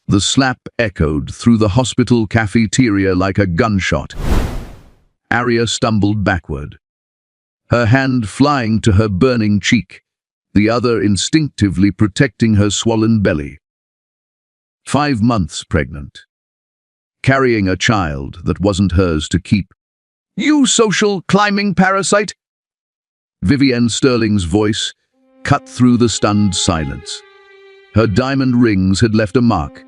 The slap echoed through the hospital cafeteria like a gunshot. Arya stumbled backward, her hand flying to her burning cheek, the other instinctively protecting her swollen belly. 5 months pregnant, carrying a child that wasn't hers to keep. "You social climbing parasite!" Vivienne Sterling's voice cut through the stunned silence. Her diamond rings had left a mark.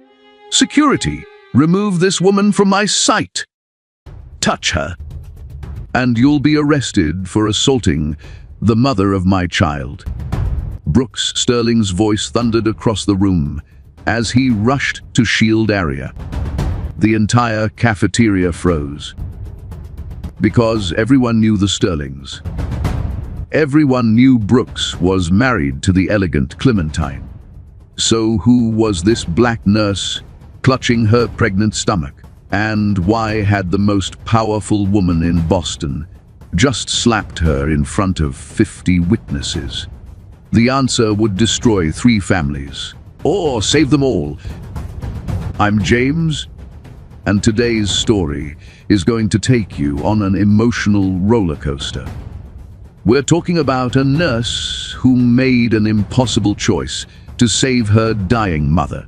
"Security, remove this woman from my sight. Touch her, and you'll be arrested for assaulting the mother of my child." Brooks Sterling's voice thundered across the room as he rushed to shield Arya. The entire cafeteria froze. Because everyone knew the Sterlings. Everyone knew Brooks was married to the elegant Clementine. So who was this black nurse clutching her pregnant stomach? And why had the most powerful woman in Boston just slapped her in front of 50 witnesses? The answer would destroy 3 families, or save them all. I'm James, and today's story is going to take you on an emotional roller coaster. We're talking about a nurse who made an impossible choice to save her dying mother.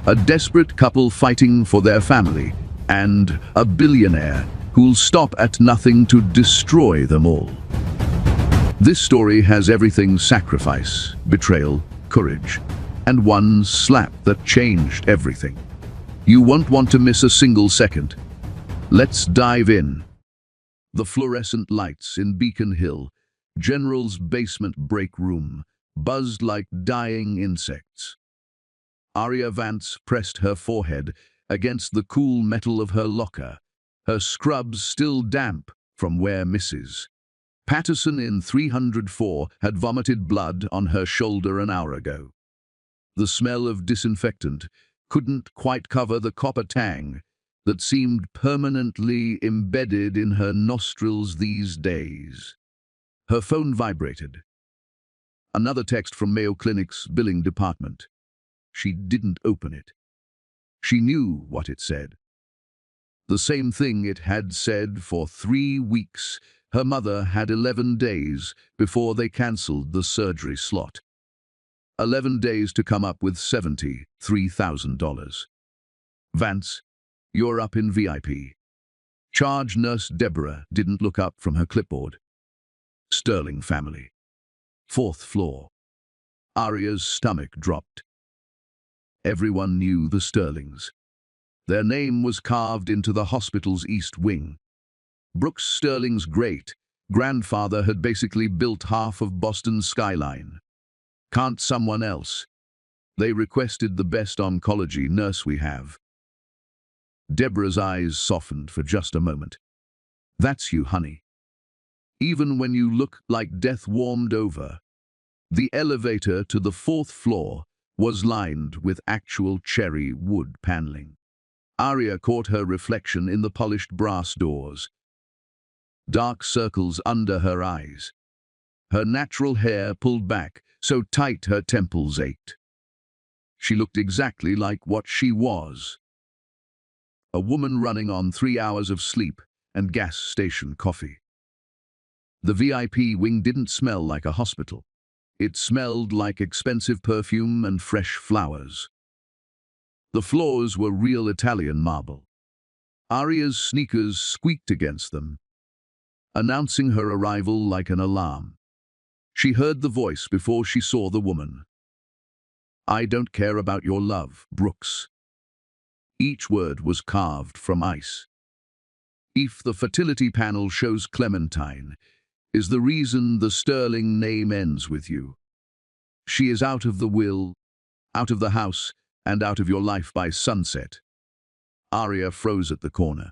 A desperate couple fighting for their family, and a billionaire who'll stop at nothing to destroy them all. This story has everything: sacrifice, betrayal, courage, and one slap that changed everything. You won't want to miss a single second. Let's dive in. The fluorescent lights in Beacon Hill, General's basement break room, buzzed like dying insects. Arya Vance pressed her forehead against the cool metal of her locker, her scrubs still damp from where Mrs. Patterson in 304 had vomited blood on her shoulder an hour ago. The smell of disinfectant couldn't quite cover the copper tang that seemed permanently embedded in her nostrils these days. Her phone vibrated. Another text from Mayo Clinic's billing department. She didn't open it. She knew what it said. The same thing it had said for 3 weeks. Her mother had 11 days before they cancelled the surgery slot. 11 days to come up with $73,000. "Vance, you're up in VIP. Charge Nurse Deborah didn't look up from her clipboard. Sterling family. 4th floor." Arya's stomach dropped. Everyone knew the Sterlings. Their name was carved into the hospital's east wing. Brooks Sterling's great-grandfather had basically built half of Boston's skyline. "Can't someone else? They requested the best oncology nurse we have." Deborah's eyes softened for just a moment. "That's you, honey. Even when you look like death warmed over." The elevator to the 4th floor was lined with actual cherry wood paneling. Arya caught her reflection in the polished brass doors. Dark circles under her eyes. Her natural hair pulled back so tight her temples ached. She looked exactly like what she was. A woman running on 3 hours of sleep and gas station coffee. The VIP wing didn't smell like a hospital. It smelled like expensive perfume and fresh flowers. The floors were real Italian marble. Arya's sneakers squeaked against them, announcing her arrival like an alarm. She heard the voice before she saw the woman. "I don't care about your love, Brooks." Each word was carved from ice. "If the fertility panel shows Clementine, is the reason the Sterling name ends with you. She is out of the will, out of the house, and out of your life by sunset." Arya froze at the corner.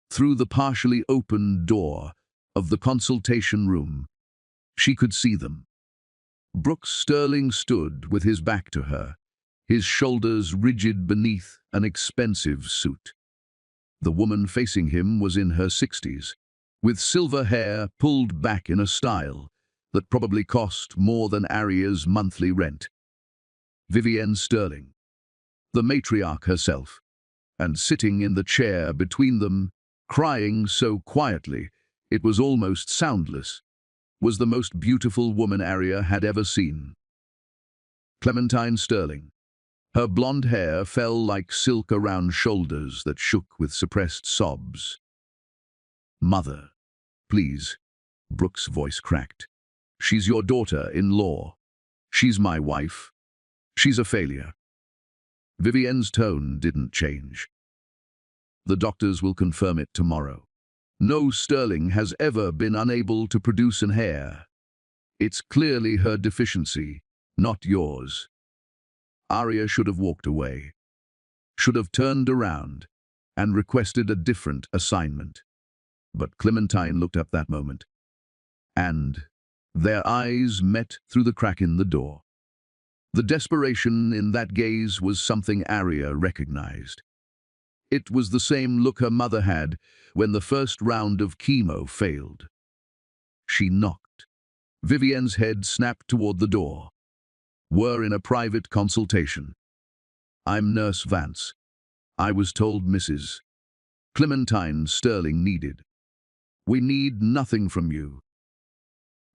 Through the partially open door of the consultation room, she could see them. Brooks Sterling stood with his back to her, his shoulders rigid beneath an expensive suit. The woman facing him was in her 60s, with silver hair pulled back in a style that probably cost more than Arya's monthly rent. Vivienne Sterling. the matriarch herself, and sitting in the chair between them, crying so quietly it was almost soundless, was the most beautiful woman Arya had ever seen. Clementine Sterling. Her blonde hair fell like silk around shoulders that shook with suppressed sobs. "Mother, please," Brooks' voice cracked. "She's your daughter-in-law. She's my wife. She's a failure." Vivienne's tone didn't change. "The doctors will confirm it tomorrow. No Sterling has ever been unable to produce an heir. It's clearly her deficiency, not yours." Arya should have walked away, should have turned around and requested a different assignment. But Clementine looked up that moment, and their eyes met through the crack in the door. The desperation in that gaze was something Arya recognized. It was the same look her mother had when the first round of chemo failed. She knocked. Vivienne's head snapped toward the door. "We're in a private consultation. I'm Nurse Vance. I was told Mrs. Clementine Sterling needed. We need nothing from you."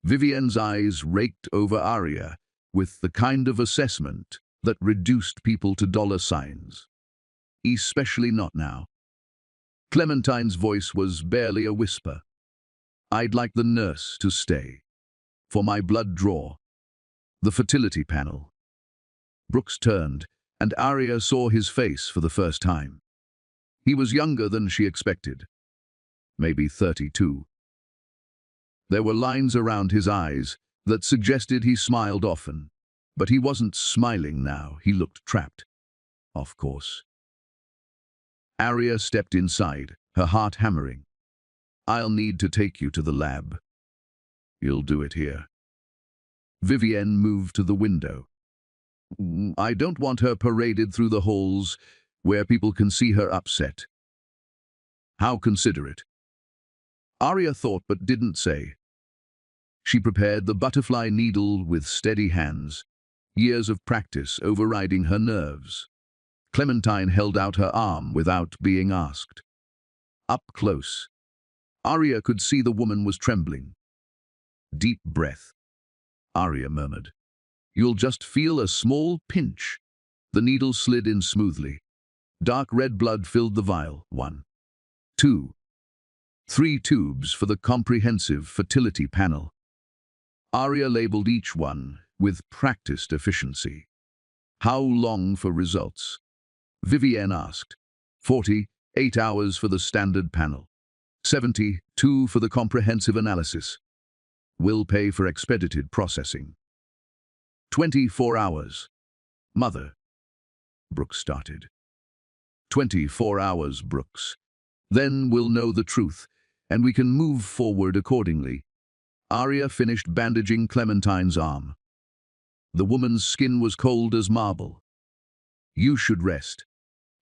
Vivienne's eyes raked over Arya with the kind of assessment that reduced people to dollar signs. Especially not now. Clementine's voice was barely a whisper. "I'd like the nurse to stay. For my blood draw. The fertility panel." Brooks turned, and Arya saw his face for the first time. He was younger than she expected. Maybe 32. There were lines around his eyes that suggested he smiled often, but he wasn't smiling now. He looked trapped. Of course. Arya stepped inside, her heart hammering. "I'll need to take you to the lab." "You'll do it here." Vivienne moved to the window. "I don't want her paraded through the halls where people can see her upset." "How considerate." Arya thought but didn't say. She prepared the butterfly needle with steady hands, years of practice overriding her nerves. Clementine held out her arm without being asked. Up close, Arya could see the woman was trembling. "Deep breath," Arya murmured. "You'll just feel a small pinch." The needle slid in smoothly. Dark red blood filled the vial. 1, 2, 3 tubes for the comprehensive fertility panel. Arya labeled each one with practiced efficiency. "How long for results?" Vivienne asked. 48 hours for the standard panel. 72 for the comprehensive analysis. Will pay for expedited processing. 24 hours. "Mother," Brooks started. 24 hours, Brooks. Then we'll know the truth, and we can move forward accordingly. Arya finished bandaging Clementine's arm. The woman's skin was cold as marble. "You should rest.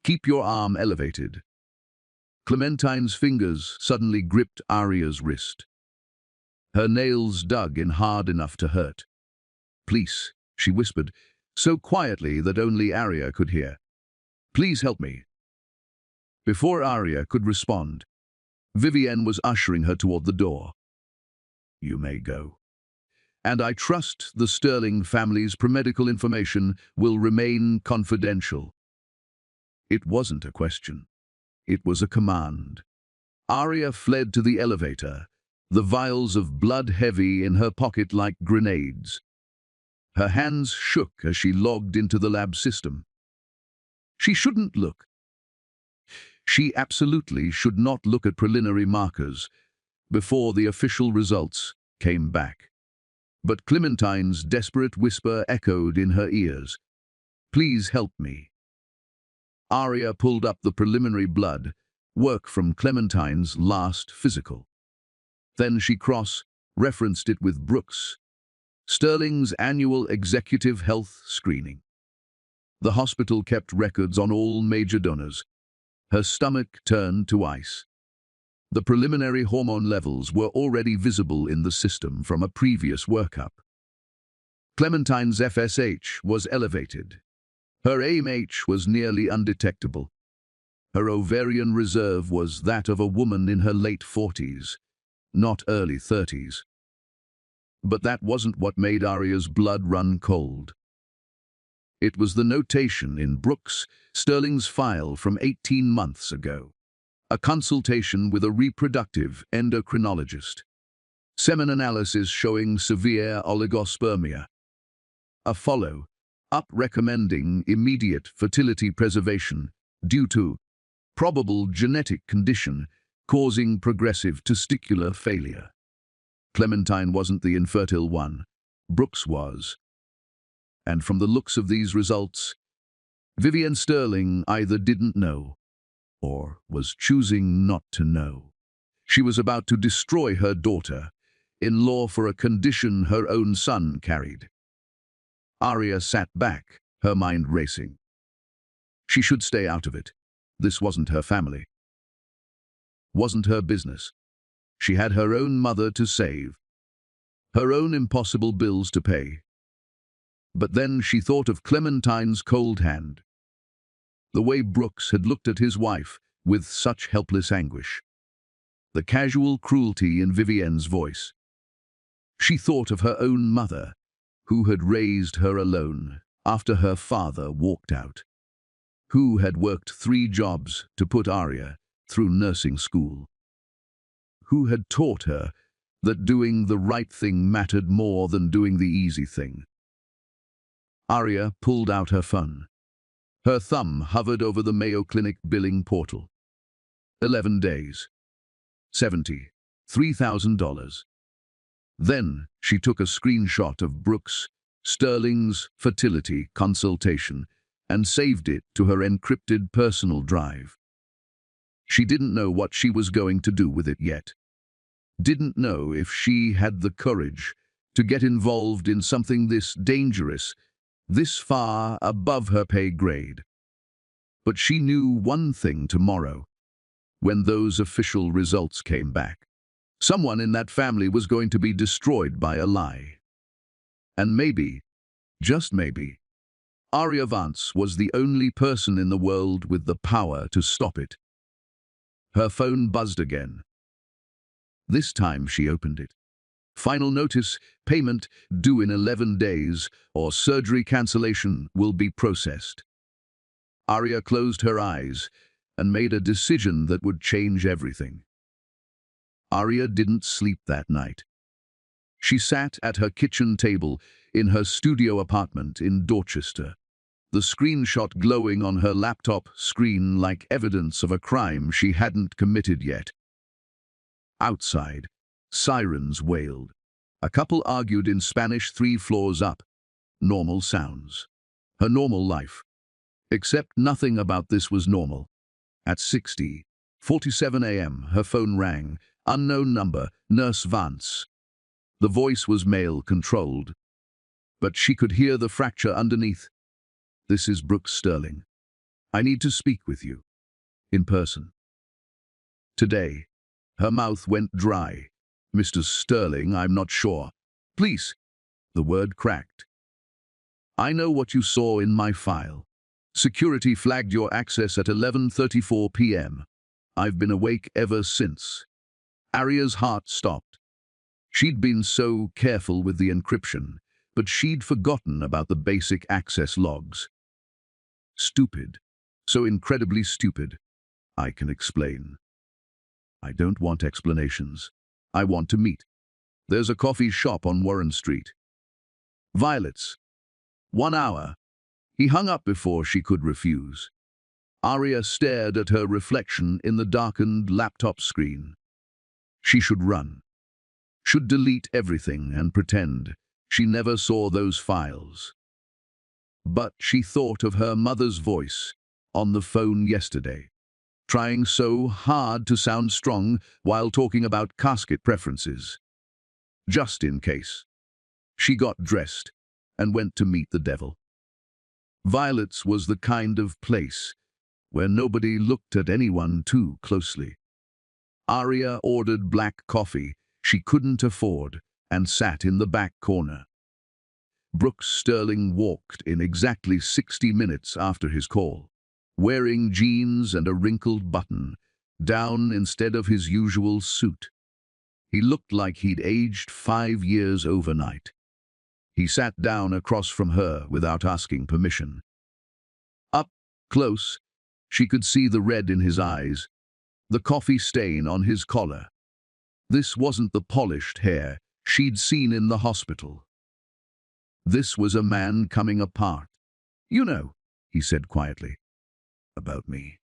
Keep your arm elevated." Clementine's fingers suddenly gripped Arya's wrist. Her nails dug in hard enough to hurt. "Please," she whispered, so quietly that only Arya could hear. "Please help me." Before Arya could respond, Vivienne was ushering her toward the door. "You may go. And I trust the Sterling family's medical information will remain confidential." It wasn't a question. It was a command. Arya fled to the elevator, the vials of blood heavy in her pocket like grenades. Her hands shook as she logged into the lab system. She shouldn't look. She absolutely should not look at preliminary markers before the official results came back. But Clementine's desperate whisper echoed in her ears. "Please help me." Arya pulled up the preliminary blood work from Clementine's last physical. Then she cross-referenced it with Brooks' Sterling's annual executive health screening. The hospital kept records on all major donors. Her stomach turned to ice. The preliminary hormone levels were already visible in the system from a previous workup. Clementine's FSH was elevated. Her AMH was nearly undetectable. Her ovarian reserve was that of a woman in her late 40s, not early 30s. But that wasn't what made Aria's blood run cold. It was the notation in Brooks Sterling's file from 18 months ago. A consultation with a reproductive endocrinologist. Semen analysis showing severe oligospermia. A follow-up recommending immediate fertility preservation due to probable genetic condition causing progressive testicular failure. Clementine wasn't the infertile one. Brooks was. And from the looks of these results, Vivienne Sterling either didn't know or was choosing not to know. She was about to destroy her daughter-in-law for a condition her own son carried. Aria sat back, her mind racing. She should stay out of it. This wasn't her family. Wasn't her business. She had her own mother to save, her own impossible bills to pay. But then she thought of Clementine's cold hand, the way Brooks had looked at his wife with such helpless anguish, the casual cruelty in Vivienne's voice. She thought of her own mother, who had raised her alone after her father walked out, who had worked 3 jobs to put Aria through nursing school, who had taught her that doing the right thing mattered more than doing the easy thing. Aria pulled out her phone. Her thumb hovered over the Mayo Clinic billing portal. 11 days. $73,000. Then she took a screenshot of Brooks Sterling's fertility consultation and saved it to her encrypted personal drive. She didn't know what she was going to do with it yet. Didn't know if she had the courage to get involved in something this dangerous, this far above her pay grade. But she knew one thing tomorrow, when those official results came back. Someone in that family was going to be destroyed by a lie. And maybe, just maybe, Aria Vance was the only person in the world with the power to stop it. Her phone buzzed again. This time she opened it. Final notice, payment due in 11 days, or surgery cancellation will be processed. Aria closed her eyes and made a decision that would change everything. Aria didn't sleep that night. She sat at her kitchen table in her studio apartment in Dorchester, the screenshot glowing on her laptop screen like evidence of a crime she hadn't committed yet. Outside, sirens wailed. A couple argued in Spanish 3 floors up. Normal sounds. Her normal life. Except nothing about this was normal. At 6:47 a.m., her phone rang. Unknown number, Nurse Vance. The voice was male-controlled, but she could hear the fracture underneath. This is Brooks Sterling. I need to speak with you. In person. Today. Her mouth went dry. Mr. Sterling, I'm not sure. Please. The word cracked. I know what you saw in my file. Security flagged your access at 11:34 p.m. I've been awake ever since. Aria's heart stopped. She'd been so careful with the encryption, but she'd forgotten about the basic access logs. Stupid. So incredibly stupid. I can explain. I don't want explanations. I want to meet. There's a coffee shop on Warren Street. Violets. 1 hour. He hung up before she could refuse. Aria stared at her reflection in the darkened laptop screen. She should run. Should delete everything and pretend she never saw those files. But she thought of her mother's voice on the phone yesterday, trying so hard to sound strong while talking about casket preferences. Just in case. She got dressed and went to meet the devil. Violet's was the kind of place where nobody looked at anyone too closely. Aria ordered black coffee she couldn't afford and sat in the back corner. Brooks Sterling walked in exactly 60 minutes after his call, wearing jeans and a wrinkled button down instead of his usual suit. He looked like he'd aged 5 years overnight. He sat down across from her without asking permission. Up close, she could see the red in his eyes, the coffee stain on his collar. This wasn't the polished hair she'd seen in the hospital. This was a man coming apart. "You know," he said quietly, "about me.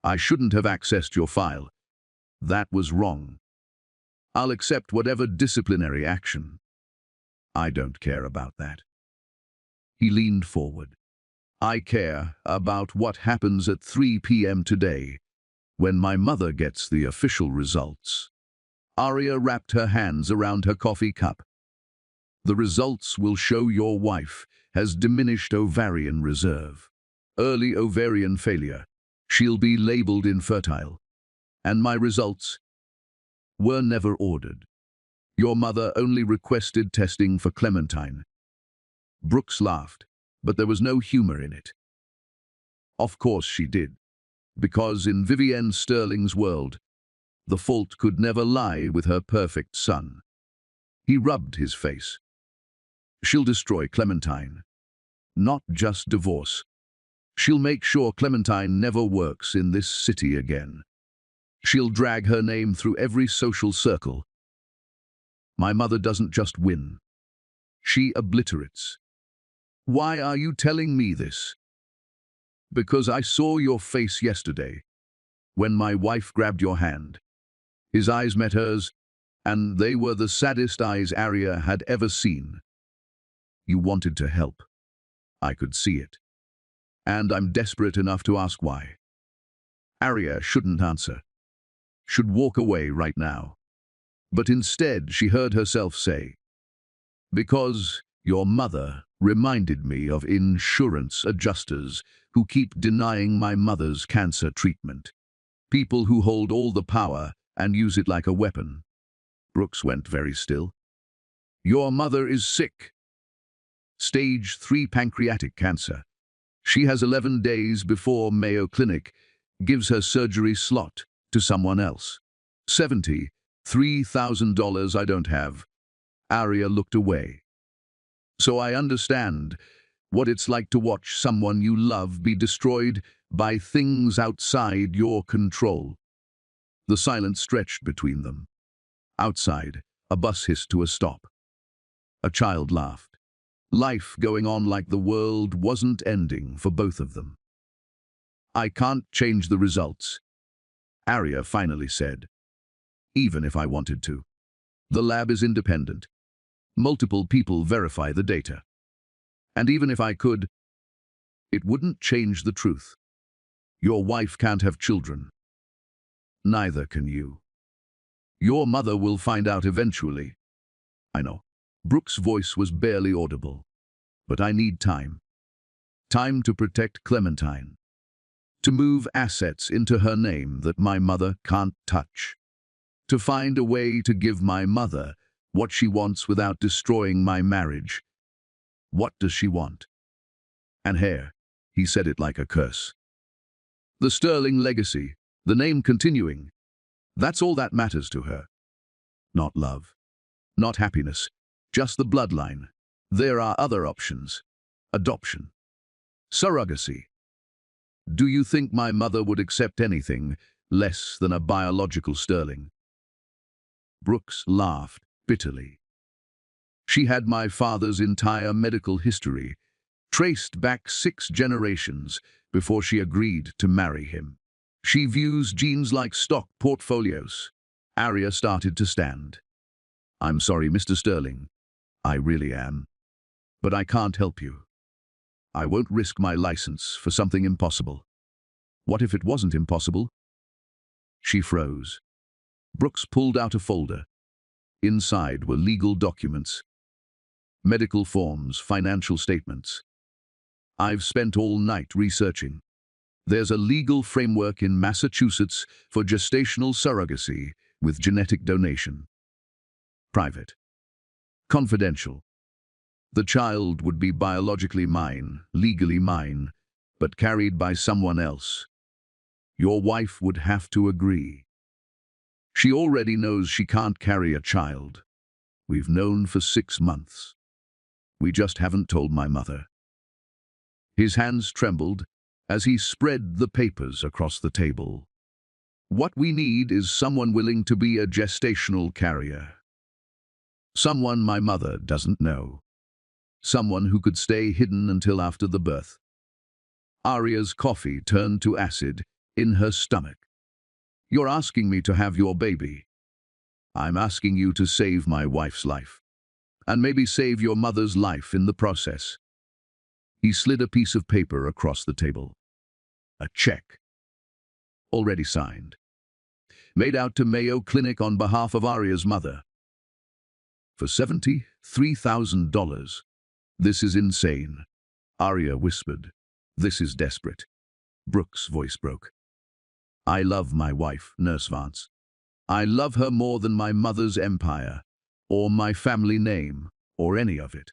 I shouldn't have accessed your file. That was wrong. I'll accept whatever disciplinary action. I don't care about that." He leaned forward. "I care about what happens at 3 p.m. today, when my mother gets the official results." Arya wrapped her hands around her coffee cup. "The results will show your wife has diminished ovarian reserve. Early ovarian failure. She'll be labeled infertile. And my results were never ordered. Your mother only requested testing for Clementine." Brooks laughed, but there was no humor in it. Of course she did, because in Vivienne Sterling's world, the fault could never lie with her perfect son. He rubbed his face. "She'll destroy Clementine. Not just divorce. She'll make sure Clementine never works in this city again. She'll drag her name through every social circle. My mother doesn't just win. She obliterates." "Why are you telling me this?" "Because I saw your face yesterday, when my wife grabbed your hand." His eyes met hers, and they were the saddest eyes Arya had ever seen. "You wanted to help. I could see it. And I'm desperate enough to ask why." Arya shouldn't answer. Should walk away right now. But instead she heard herself say, "Because your mother reminded me of insurance adjusters who keep denying my mother's cancer treatment. People who hold all the power and use it like a weapon." Brooks went very still. "Your mother is sick. Stage 3 pancreatic cancer. She has 11 days before Mayo Clinic gives her surgery slot to someone else. $73,000 I don't have." Arya looked away. "So I understand what it's like to watch someone you love be destroyed by things outside your control." The silence stretched between them. Outside, a bus hissed to a stop. A child laughed. Life going on like the world wasn't ending for both of them. "I can't change the results," Arya finally said. "Even if I wanted to. The lab is independent. Multiple people verify the data. And even if I could, it wouldn't change the truth. Your wife can't have children. Neither can you. Your mother will find out eventually." "I know." Brooks' voice was barely audible. "But I need time. Time to protect Clementine. To move assets into her name that my mother can't touch. To find a way to give my mother what she wants without destroying my marriage." What does she want? And Heir, he said it like a curse. "The Sterling legacy, the name continuing. That's all that matters to her. Not love. Not happiness. Just the bloodline. There are other options. Adoption. Surrogacy. Do you think my mother would accept anything less than a biological Sterling?" Brooks laughed bitterly. "She had my father's entire medical history, traced back 6 generations before she agreed to marry him. She views genes like stock portfolios." Arya started to stand. "I'm sorry, Mr. Sterling. I really am. But I can't help you. I won't risk my license for something impossible." "What if it wasn't impossible?" She froze. Brooks pulled out a folder. Inside were legal documents. Medical forms, financial statements. "I've spent all night researching. There's a legal framework in Massachusetts for gestational surrogacy with genetic donation. Private. Confidential. The child would be biologically mine, legally mine, but carried by someone else. Your wife would have to agree. She already knows she can't carry a child. We've known for 6 months. We just haven't told my mother. His hands trembled as he spread the papers across the table. What we need is someone willing to be a gestational carrier. Someone my mother doesn't know. Someone who could stay hidden until after the birth. Arya's coffee turned to acid in her stomach. You're asking me to have your baby. I'm asking you to save my wife's life. And maybe save your mother's life in the process. He slid a piece of paper across the table. A check. Already signed. Made out to Mayo Clinic on behalf of Arya's mother. For $73,000. This is insane. Arya whispered. This is desperate. Brooks' voice broke. I love my wife, Nurse Vance. I love her more than my mother's empire, or my family name, or any of it.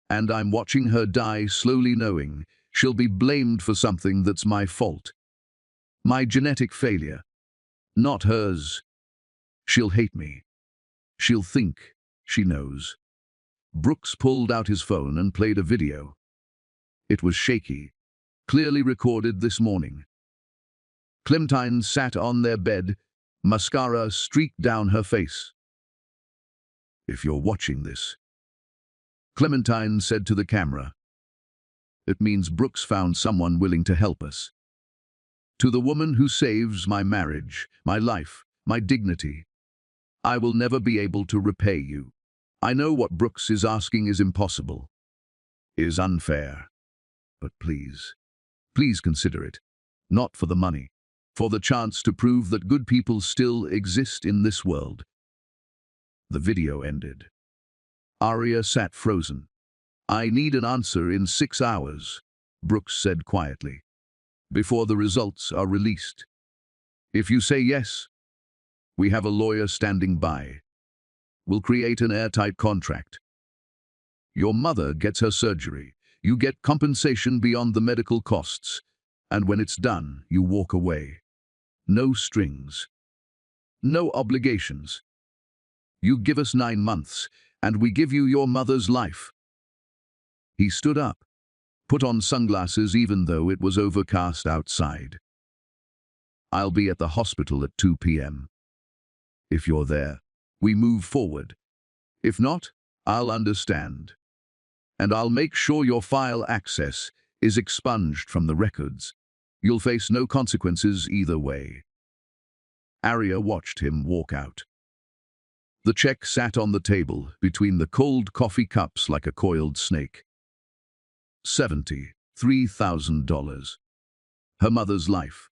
And I'm watching her die slowly knowing she'll be blamed for something that's my fault. My genetic failure. Not hers. She'll hate me. She'll think she knows. Brooks pulled out his phone and played a video. It was shaky, clearly recorded this morning. Clementine sat on their bed, mascara streaked down her face. If you're watching this, Clementine said to the camera, it means Brooks found someone willing to help us. To the woman who saves my marriage, my life, my dignity, I will never be able to repay you. I know what Brooks is asking is impossible, is unfair. But please, please consider it. Not for the money, for the chance to prove that good people still exist in this world. The video ended. Arya sat frozen. I need an answer in 6 hours, Brooks said quietly, before the results are released. If you say yes, we have a lawyer standing by. We'll create an airtight contract. Your mother gets her surgery. You get compensation beyond the medical costs. And when it's done, you walk away. No strings. No obligations. You give us 9 months, and we give you your mother's life. He stood up, put on sunglasses even though it was overcast outside. I'll be at the hospital at 2 p.m. If you're there, we move forward. If not, I'll understand. And I'll make sure your file access is expunged from the records. You'll face no consequences either way. Arya watched him walk out. The check sat on the table between the cold coffee cups like a coiled snake. $73,000. Her mother's life.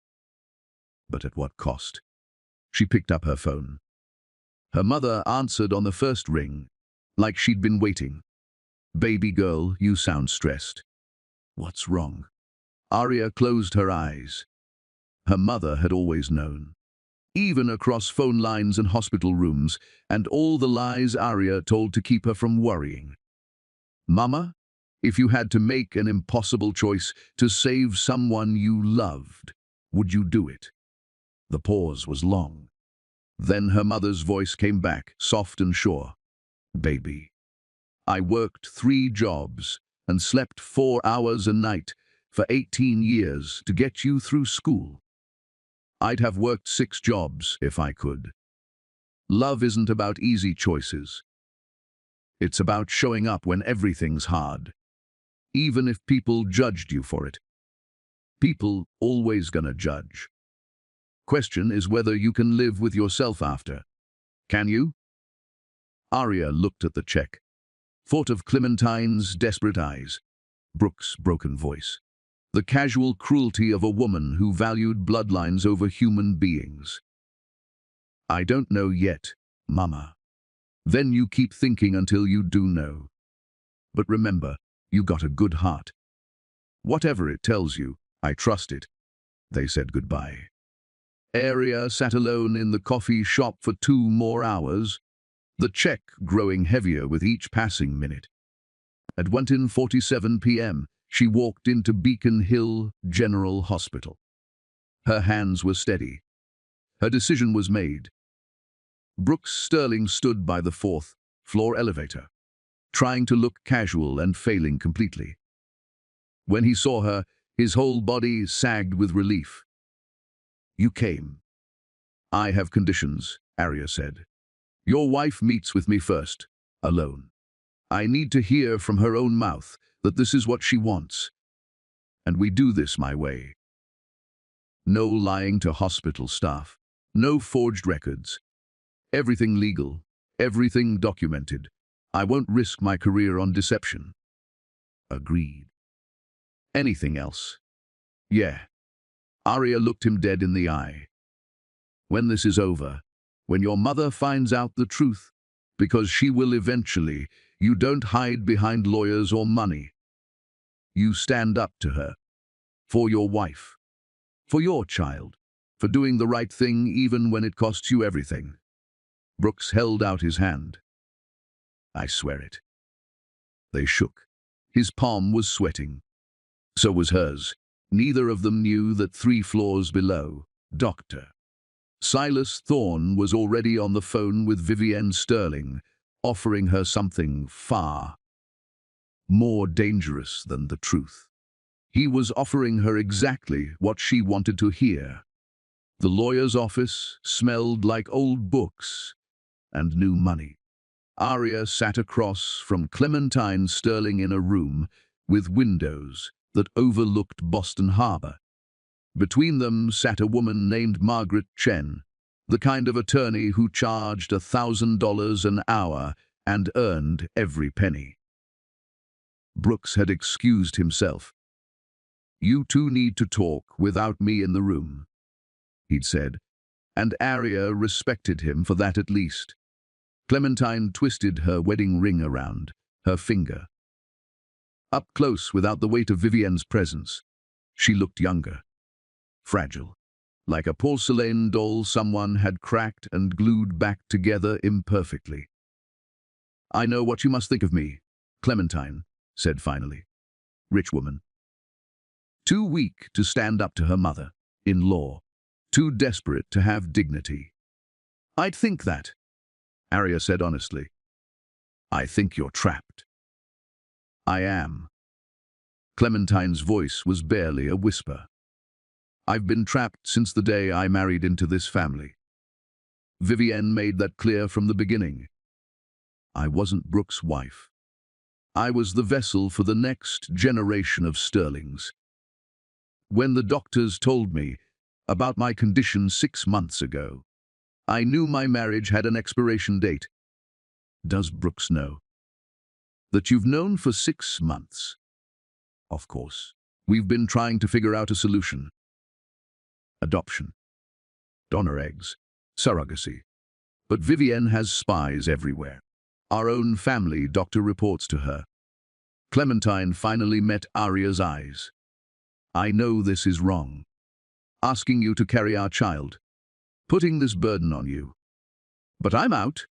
But at what cost? She picked up her phone. Her mother answered on the first ring, like she'd been waiting. Baby girl, you sound stressed. What's wrong? Arya closed her eyes. Her mother had always known. Even across phone lines and hospital rooms, and all the lies Arya told to keep her from worrying. Mama, if you had to make an impossible choice to save someone you loved, would you do it? The pause was long. Then her mother's voice came back, soft and sure. Baby, I worked 3 jobs and slept 4 hours a night for 18 years to get you through school. I'd have worked 6 jobs if I could. Love isn't about easy choices. It's about showing up when everything's hard, even if people judged you for it. People always gonna judge. Question is whether you can live with yourself after. Can you? Arya looked at the check, thought of Clementine's desperate eyes, Brooks' broken voice, the casual cruelty of a woman who valued bloodlines over human beings. I don't know yet, Mama. Then you keep thinking until you do know. But remember, you got a good heart. Whatever it tells you, I trust it. They said goodbye. Arya sat alone in the coffee shop for 2 more hours, the check growing heavier with each passing minute. At 1:47 p.m., she walked into Beacon Hill General Hospital. Her hands were steady. Her decision was made. Brooks Sterling stood by the fourth-floor elevator, trying to look casual and failing completely. When he saw her, his whole body sagged with relief. "You came." "I have conditions," Arya said. "Your wife meets with me first, alone. I need to hear from her own mouth that this is what she wants. And we do this my way. No lying to hospital staff. No forged records. Everything legal. Everything documented. I won't risk my career on deception." "Agreed." "Anything else?" "Yeah." Arya looked him dead in the eye. "When this is over, when your mother finds out the truth, because she will eventually, you don't hide behind lawyers or money. You stand up to her. For your wife. For your child. For doing the right thing even when it costs you everything." Brooks held out his hand. "I swear it." They shook. His palm was sweating. So was hers. Neither of them knew that 3 floors below, Dr. Silas Thorne was already on the phone with Vivienne Sterling, offering her something far more dangerous than the truth. He was offering her exactly what she wanted to hear. The lawyer's office smelled like old books and new money. Arya sat across from Clementine Sterling in a room with windows that overlooked Boston Harbor. Between them sat a woman named Margaret Chen, the kind of attorney who charged $1,000 an hour and earned every penny. Brooks had excused himself. "You two need to talk without me in the room," he'd said, and Arya respected him for that at least. Clementine twisted her wedding ring around her finger. Up close, without the weight of Vivienne's presence, she looked younger, fragile, like a porcelain doll someone had cracked and glued back together imperfectly. "I know what you must think of me," Clementine said finally. Rich woman. Too weak to stand up to her mother-in-law. Too desperate to have dignity. "I'd think that," Arya said honestly. "I think you're trapped." "I am." Clementine's voice was barely a whisper. "I've been trapped since the day I married into this family. Vivienne made that clear from the beginning. I wasn't Brooks' wife. I was the vessel for the next generation of Sterlings. When the doctors told me about my condition 6 months ago, I knew my marriage had an expiration date. Does Brooks know?" "That you've known for 6 months?" "Of course. We've been trying to figure out a solution. Adoption. Donor eggs. Surrogacy. But Vivienne has spies everywhere. Our own family doctor reports to her." Clementine finally met Arya's eyes. "I know this is wrong. Asking you to carry our child. Putting this burden on you. But I'm out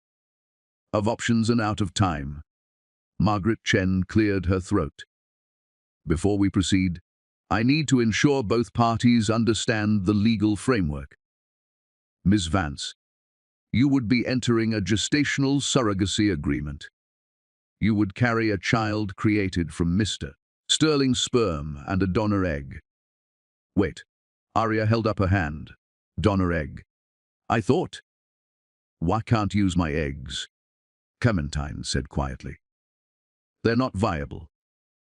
of options and out of time." Margaret Chen cleared her throat. "Before we proceed, I need to ensure both parties understand the legal framework. Ms. Vance, you would be entering a gestational surrogacy agreement. You would carry a child created from Mr. Sterling's sperm and a donor egg." "Wait." Arya held up her hand. "Donor egg. I thought." "Why can't use my eggs?" Clementine said quietly. "They're not viable.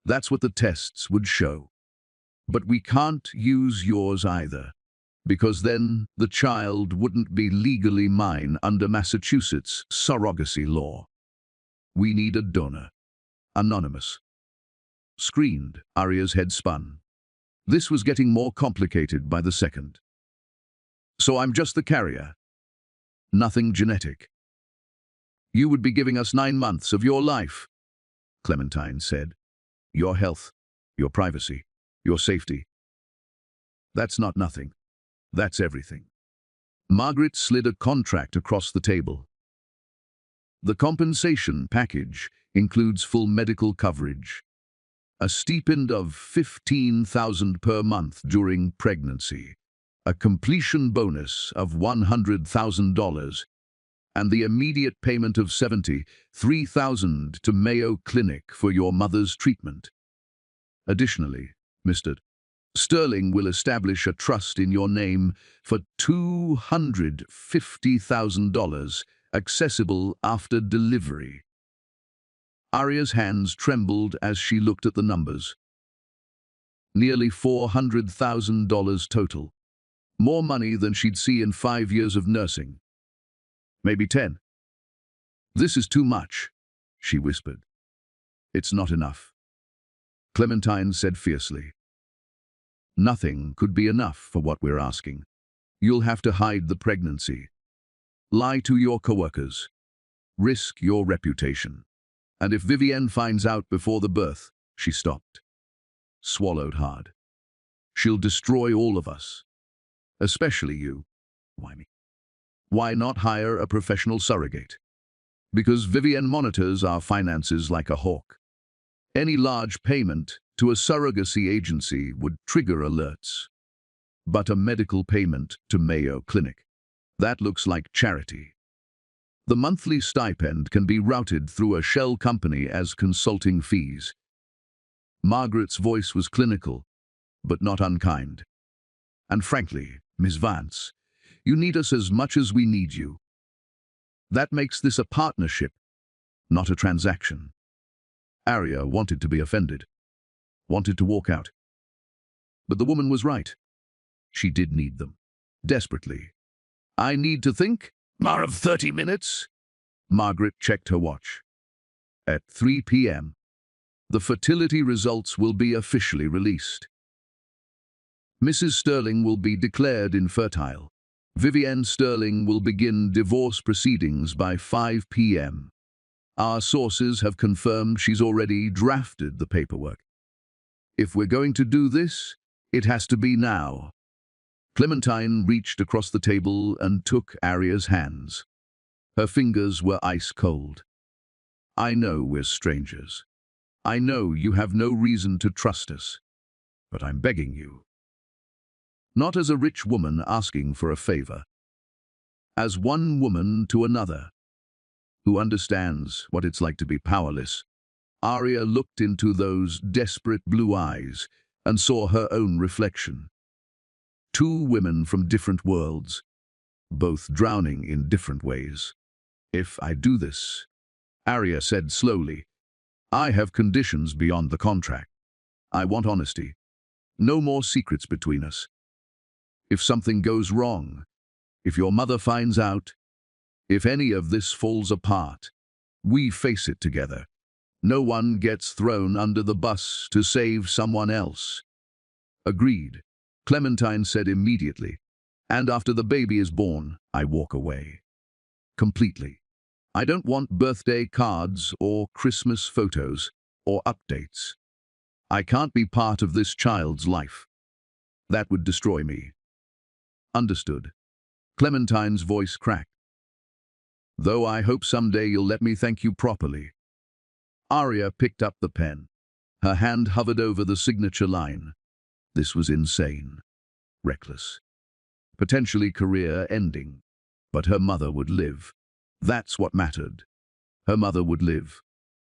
That's what the tests would show. But we can't use yours either, because then the child wouldn't be legally mine under Massachusetts surrogacy law. We need a donor. Anonymous." Screened, Arya's head spun. This was getting more complicated by the second. "So I'm just the carrier. Nothing genetic." "You would be giving us 9 months of your life," Clementine said. "Your health, your privacy, your safety. That's not nothing. That's everything." Margaret slid a contract across the table. "The compensation package includes full medical coverage, a stipend of $15,000 per month during pregnancy, a completion bonus of $100,000, and the immediate payment of $73,000 to Mayo Clinic for your mother's treatment. Additionally, Mr. Sterling will establish a trust in your name for $250,000, accessible after delivery. Arya's hands trembled as she looked at the numbers. Nearly $400,000 total. More money than she'd see in 5 years of nursing. Maybe 10. "This is too much," she whispered. "It's not enough," Clementine said fiercely. "Nothing could be enough for what we're asking. You'll have to hide the pregnancy. Lie to your coworkers. Risk your reputation. And if Vivienne finds out before the birth," she stopped, swallowed hard. "She'll destroy all of us. Especially you." "Why me?" "Why not hire a professional surrogate?" "Because Vivienne monitors our finances like a hawk. Any large payment to a surrogacy agency would trigger alerts. But a medical payment to Mayo Clinic, that looks like charity. The monthly stipend can be routed through a shell company as consulting fees." Margaret's voice was clinical, but not unkind. "And frankly, Miss Vance, you need us as much as we need you. That makes this a partnership, not a transaction." Arya wanted to be offended, wanted to walk out. But the woman was right. She did need them, desperately. "I need to think more of 30 minutes. Margaret checked her watch. At 3 p.m., the fertility results will be officially released. Mrs. Sterling will be declared infertile. Vivienne Sterling will begin divorce proceedings by 5 p.m. Our sources have confirmed she's already drafted the paperwork. If we're going to do this, it has to be now." Clementine reached across the table and took Arya's hands. Her fingers were ice cold. "I know we're strangers. I know you have no reason to trust us. But I'm begging you. Not as a rich woman asking for a favor. As one woman to another, who understands what it's like to be powerless." Arya looked into those desperate blue eyes and saw her own reflection. Two women from different worlds, both drowning in different ways. "If I do this," Arya said slowly, "I have conditions beyond the contract. I want honesty. No more secrets between us. If something goes wrong, if your mother finds out, if any of this falls apart, we face it together. No one gets thrown under the bus to save someone else." "Agreed," Clementine said immediately. "And after the baby is born, I walk away. Completely. I don't want birthday cards or Christmas photos or updates. I can't be part of this child's life. That would destroy me." "Understood." Clementine's voice cracked. "Though I hope someday you'll let me thank you properly." Arya picked up the pen. Her hand hovered over the signature line. This was insane, reckless, potentially career-ending. But her mother would live. That's what mattered. Her mother would live.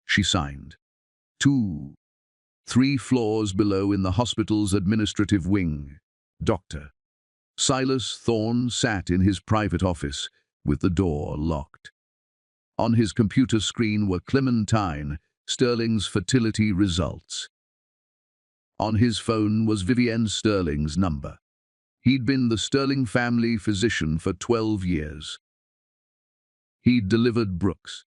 She signed. 2, 3 floors below in the hospital's administrative wing, Dr. Silas Thorne sat in his private office with the door locked. On his computer screen were Clementine Sterling's fertility results. On his phone was Vivienne Sterling's number. He'd been the Sterling family physician for 12 years. He'd delivered Brooks.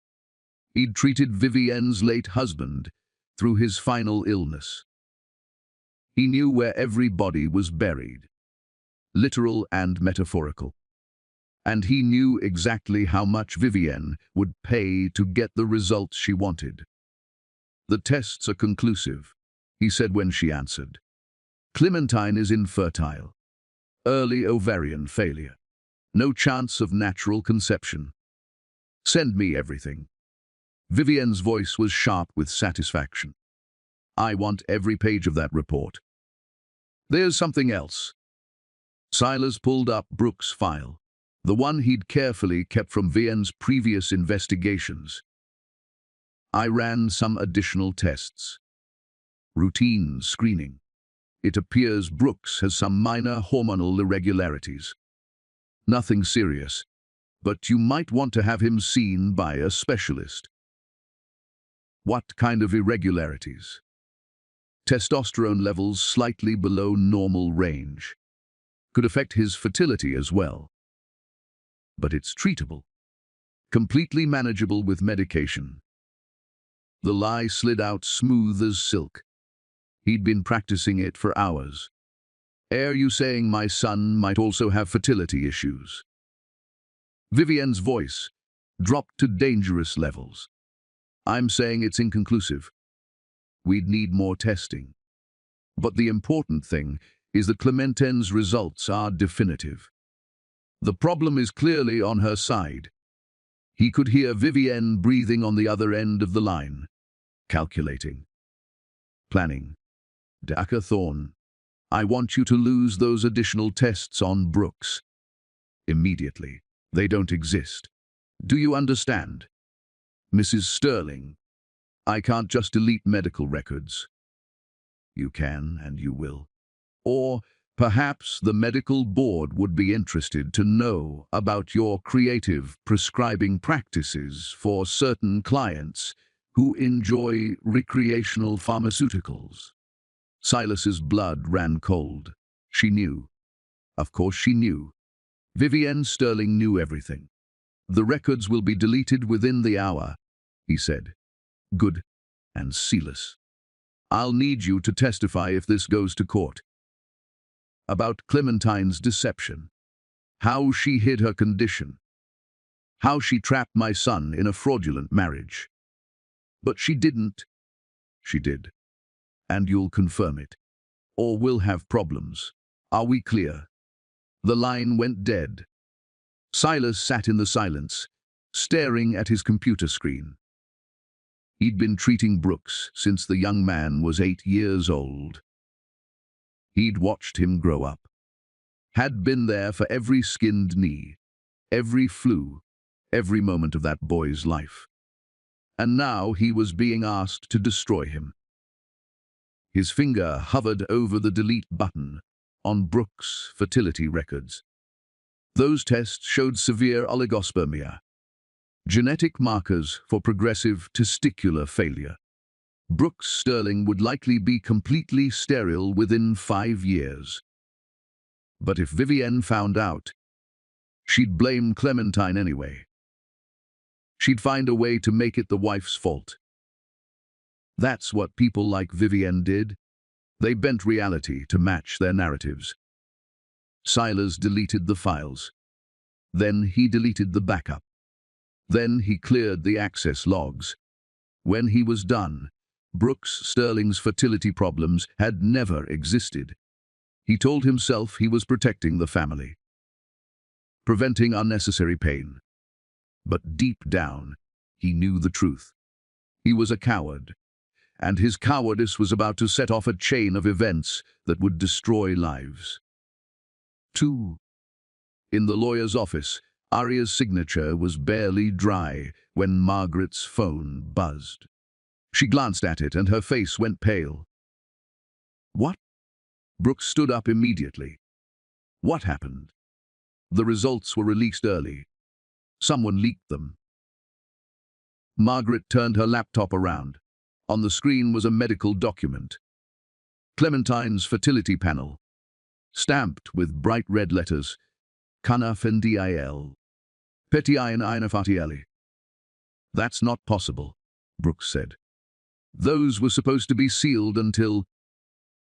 He'd treated Vivienne's late husband through his final illness. He knew where every body was buried, literal and metaphorical. And he knew exactly how much Vivienne would pay to get the results she wanted. "The tests are conclusive," he said when she answered. "Clementine is infertile. Early ovarian failure. No chance of natural conception. Send me everything." Vivienne's voice was sharp with satisfaction. I want every page of that report. There's something else. Silas pulled up Brooks' file, the one he'd carefully kept from Vivienne's previous investigations. I ran some additional tests. Routine screening. It appears Brooks has some minor hormonal irregularities. Nothing serious, but you might want to have him seen by a specialist. What kind of irregularities? Testosterone levels slightly below normal range. Could affect his fertility as well. But it's treatable. Completely manageable with medication. The lie slid out smooth as silk. He'd been practicing it for hours. Are you saying my son might also have fertility issues? Vivienne's voice dropped to dangerous levels. I'm saying it's inconclusive. We'd need more testing. But the important thing is that Clementine's results are definitive. The problem is clearly on her side. He could hear Vivienne breathing on the other end of the line. Calculating. Planning. Dr. Thorne, I want you to lose those additional tests on Brooks. Immediately. They don't exist. Do you understand? Mrs. Sterling, I can't just delete medical records. You can and you will. Or perhaps the medical board would be interested to know about your creative prescribing practices for certain clients who enjoy recreational pharmaceuticals. Silas's blood ran cold. She knew. Of course she knew. Vivienne Sterling knew everything. The records will be deleted within the hour, he said. Good. And Silas. I'll need you to testify if this goes to court. About Clementine's deception. How she hid her condition. How she trapped my son in a fraudulent marriage. But she didn't. She did. And you'll confirm it. Or we'll have problems. Are we clear? The line went dead. Silas sat in the silence, staring at his computer screen. He'd been treating Brooks since the young man was 8 years old. He'd watched him grow up. Had been there for every skinned knee, every flu, every moment of that boy's life. And now he was being asked to destroy him. His finger hovered over the delete button on Brooks' fertility records. Those tests showed severe oligospermia, genetic markers for progressive testicular failure. Brooks Sterling would likely be completely sterile within 5 years. But if Vivienne found out, she'd blame Clementine anyway. She'd find a way to make it the wife's fault. That's what people like Vivienne did. They bent reality to match their narratives. Silas deleted the files. Then he deleted the backup. Then he cleared the access logs. When he was done, Brooks Sterling's fertility problems had never existed. He told himself he was protecting the family, preventing unnecessary pain. But deep down, he knew the truth. He was a coward, and his cowardice was about to set off a chain of events that would destroy lives. 2. In the lawyer's office, Aria's signature was barely dry when Margaret's phone buzzed. She glanced at it and her face went pale. What? Brooks stood up immediately. What happened? The results were released early. Someone leaked them. Margaret turned her laptop around. On the screen was a medical document. Clementine's fertility panel, stamped with bright red letters, Kana Fendil, Petiayan Inafatieli. That's not possible, Brooks said. Those were supposed to be sealed until...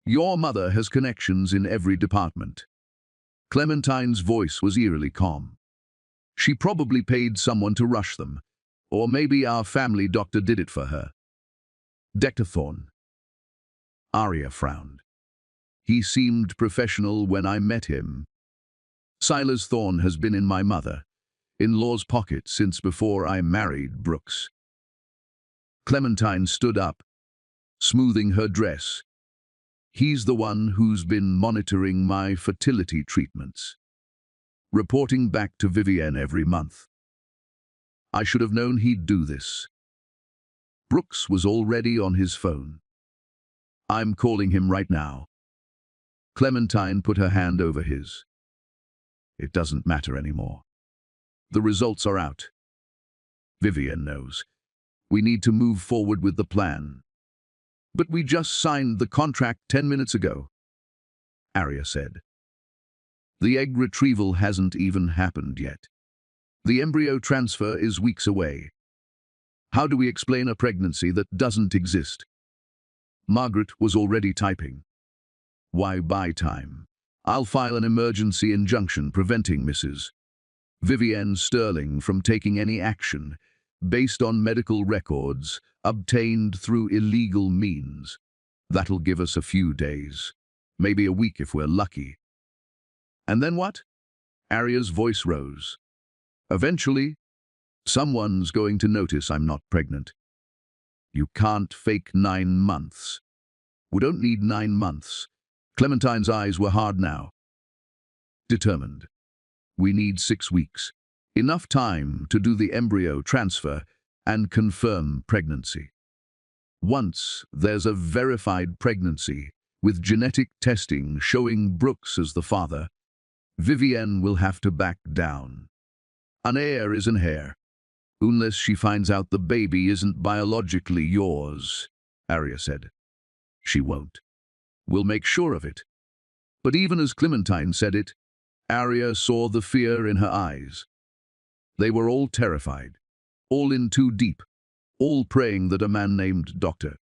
Your mother has connections in every department. Clementine's voice was eerily calm. She probably paid someone to rush them, or maybe our family doctor did it for her. Dr. Thorne. Aria frowned. He seemed professional when I met him. Silas Thorne has been in my mother-in-law's pocket since before I married Brooks. Clementine stood up, smoothing her dress. He's the one who's been monitoring my fertility treatments, reporting back to Vivienne every month. I should have known he'd do this. Brooks was already on his phone. I'm calling him right now. Clementine put her hand over his. It doesn't matter anymore. The results are out. Vivienne knows. We need to move forward with the plan. But we just signed the contract 10 minutes ago, Arya said. The egg retrieval hasn't even happened yet. The embryo transfer is weeks away. How do we explain a pregnancy that doesn't exist? Margaret was already typing. Why buy time? I'll file an emergency injunction preventing Mrs. Vivienne Sterling from taking any action based on medical records obtained through illegal means. That'll give us a few days, maybe a week if we're lucky. And then what? Arya's voice rose. Eventually, someone's going to notice I'm not pregnant. You can't fake 9 months. We don't need 9 months. Clementine's eyes were hard now. Determined. We need 6 weeks. Enough time to do the embryo transfer and confirm pregnancy. Once there's a verified pregnancy, with genetic testing showing Brooks as the father, Vivienne will have to back down. An heir is an heir, unless she finds out the baby isn't biologically yours, Arya said. She won't. We'll make sure of it. But even as Clementine said it, Arya saw the fear in her eyes. They were all terrified, all in too deep, all praying that a man named Dr.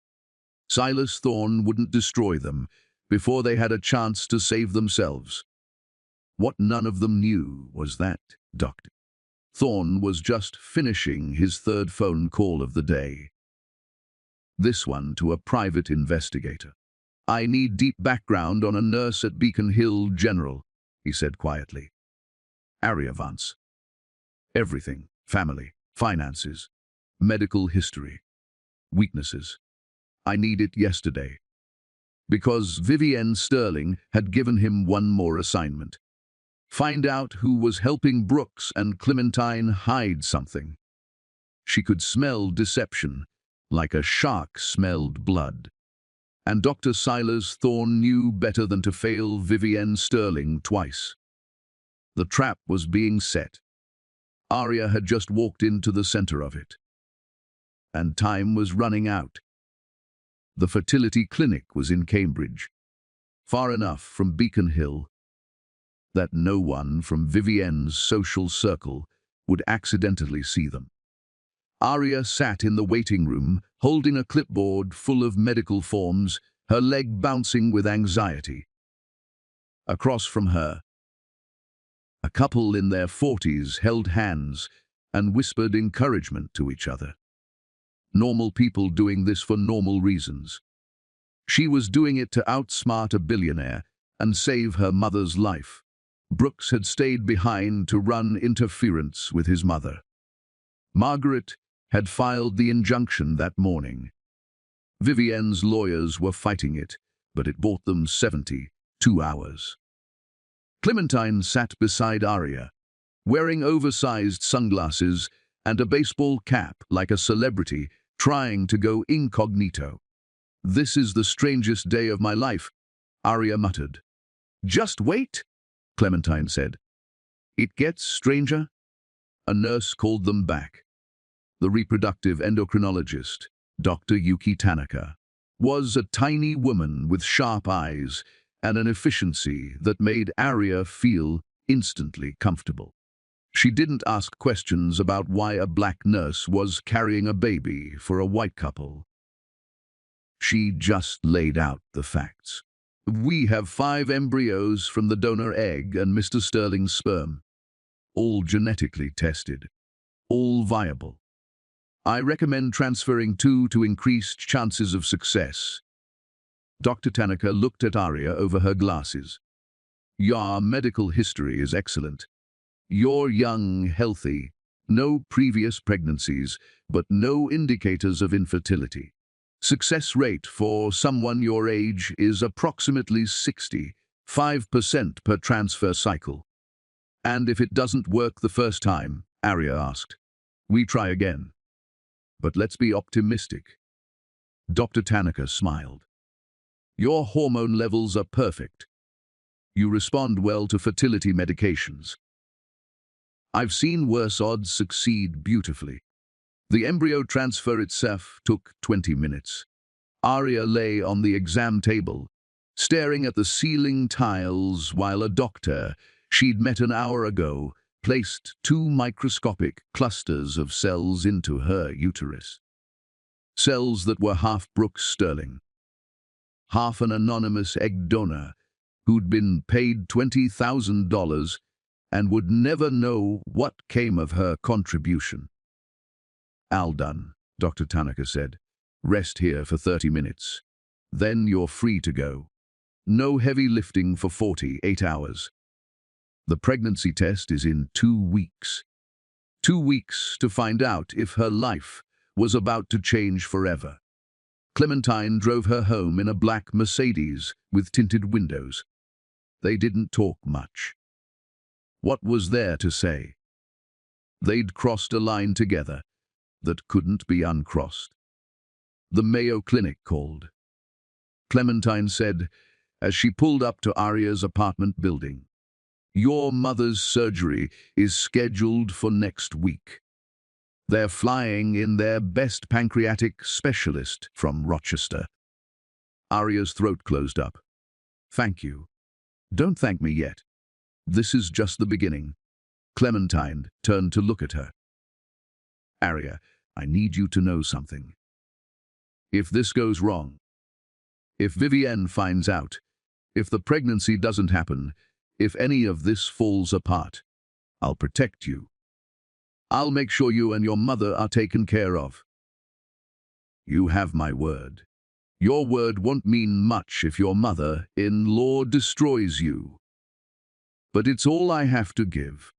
Silas Thorne wouldn't destroy them before they had a chance to save themselves. What none of them knew was that Dr. Thorne was just finishing his 3rd phone call of the day. This one to a private investigator. I need deep background on a nurse at Beacon Hill General, he said quietly. Arya Vance. Everything, family, finances, medical history, weaknesses. I need it yesterday. Because Vivienne Sterling had given him one more assignment. Find out who was helping Brooks and Clementine hide something. She could smell deception, like a shark smelled blood. And Dr. Silas Thorne knew better than to fail Vivienne Sterling twice. The trap was being set. Arya had just walked into the center of it. And time was running out. The fertility clinic was in Cambridge, far enough from Beacon Hill that no one from Vivienne's social circle would accidentally see them. Arya sat in the waiting room, holding a clipboard full of medical forms, her leg bouncing with anxiety. Across from her, a couple in their 40s held hands and whispered encouragement to each other. Normal people doing this for normal reasons. She was doing it to outsmart a billionaire and save her mother's life. Brooks had stayed behind to run interference with his mother. Margaret had filed the injunction that morning. Vivienne's lawyers were fighting it, but it bought them 72 hours. Clementine sat beside Arya, wearing oversized sunglasses and a baseball cap like a celebrity, trying to go incognito. This is the strangest day of my life, Arya muttered. Just wait, Clementine said. It gets stranger. A nurse called them back. The reproductive endocrinologist, Dr. Yuki Tanaka, was a tiny woman with sharp eyes and an efficiency that made Arya feel instantly comfortable. She didn't ask questions about why a black nurse was carrying a baby for a white couple. She just laid out the facts. We have 5 embryos from the donor egg and Mr. Sterling's sperm, all genetically tested, all viable. I recommend transferring 2 to increase chances of success. Dr. Tanaka looked at Arya over her glasses. Your medical history is excellent. You're young, healthy, No previous pregnancies, but no indicators of infertility. Success rate for someone your age is approximately 65% per transfer cycle. And if it doesn't work the first time, Arya asked, we try again. But let's be optimistic. Dr. Tanaka smiled. Your hormone levels are perfect. You respond well to fertility medications. I've seen worse odds succeed beautifully. The embryo transfer itself took 20 minutes. Arya lay on the exam table, staring at the ceiling tiles while a doctor she'd met an hour ago placed 2 microscopic clusters of cells into her uterus. Cells that were half Brooks Sterling, half an anonymous egg donor who'd been paid $20,000 and would never know what came of her contribution. All done, Dr. Tanaka said. Rest here for 30 minutes. Then you're free to go. No heavy lifting for 48 hours. The pregnancy test is in 2 weeks. 2 weeks to find out if her life was about to change forever. Clementine drove her home in a black Mercedes with tinted windows. They didn't talk much. What was there to say? They'd crossed a line together that couldn't be uncrossed. The Mayo Clinic called. Clementine said, as she pulled up to Arya's apartment building, your mother's surgery is scheduled for next week. They're flying in their best pancreatic specialist from Rochester. Arya's throat closed up. Thank you. Don't thank me yet. This is just the beginning. Clementine turned to look at her. Arya, I need you to know something. If this goes wrong, if Vivienne finds out, if the pregnancy doesn't happen, if any of this falls apart, I'll protect you. I'll make sure you and your mother are taken care of. You have my word. Your word won't mean much if your mother-in-law destroys you. But it's all I have to give.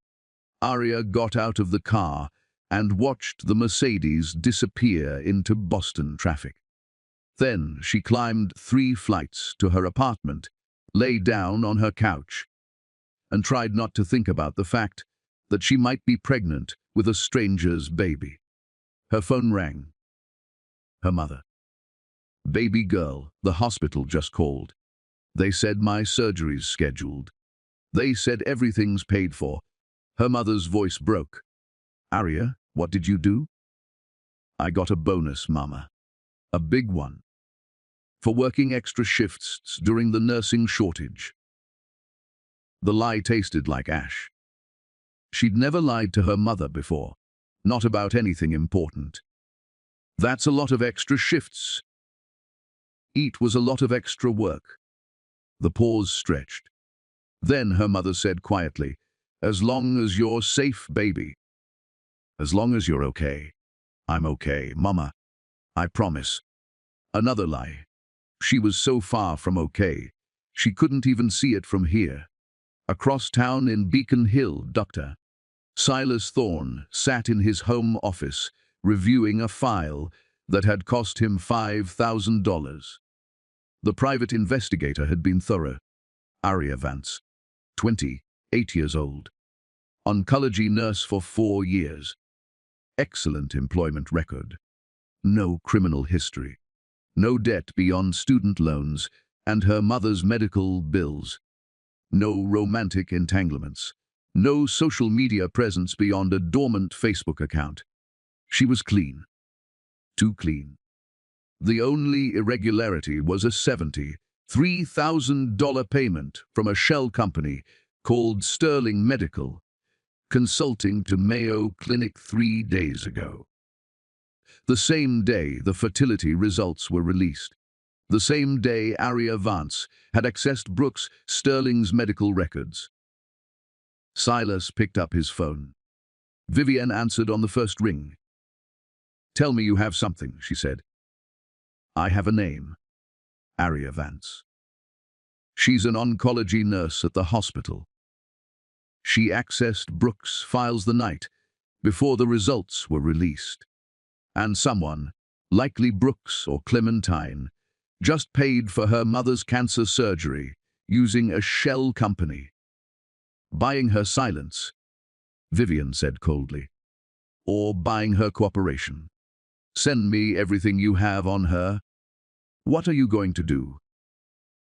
Arya got out of the car and watched the Mercedes disappear into Boston traffic. Then she climbed 3 flights to her apartment, lay down on her couch, and tried not to think about the fact that she might be pregnant with a stranger's baby. Her phone rang. Her mother. Baby girl, the hospital just called. They said my surgery's scheduled. They said everything's paid for. Her mother's voice broke. Arya, what did you do? I got a bonus, Mama. A big one. For working extra shifts during the nursing shortage. The lie tasted like ash. She'd never lied to her mother before, not about anything important. That's a lot of extra shifts. It was a lot of extra work. The pause stretched. Then her mother said quietly, as long as you're safe, baby. As long as you're okay. I'm okay, Mama. I promise. Another lie. She was so far from okay, she couldn't even see it from here. Across town in Beacon Hill, Dr. Silas Thorne sat in his home office, reviewing a file that had cost him $5,000. The private investigator had been thorough. Arya Vance, 28 years old. Oncology nurse for 4 years. Excellent employment record. No criminal history. No debt beyond student loans and her mother's medical bills. No romantic entanglements. No social media presence beyond a dormant Facebook account. She was clean. Too clean. The only irregularity was a $73,000 payment from a shell company called Sterling Medical, consulting to Mayo Clinic 3 days ago. The same day the fertility results were released. The same day Arya Vance had accessed Brooks Sterling's medical records. Silas picked up his phone. Vivienne answered on the first ring. Tell me you have something, she said. I have a name. Arya Vance. She's an oncology nurse at the hospital. She accessed Brooks' files the night before the results were released. And someone, likely Brooks or Clementine, just paid for her mother's cancer surgery using a shell company. Buying her silence, Vivian said coldly, or buying her cooperation. Send me everything you have on her. What are you going to do?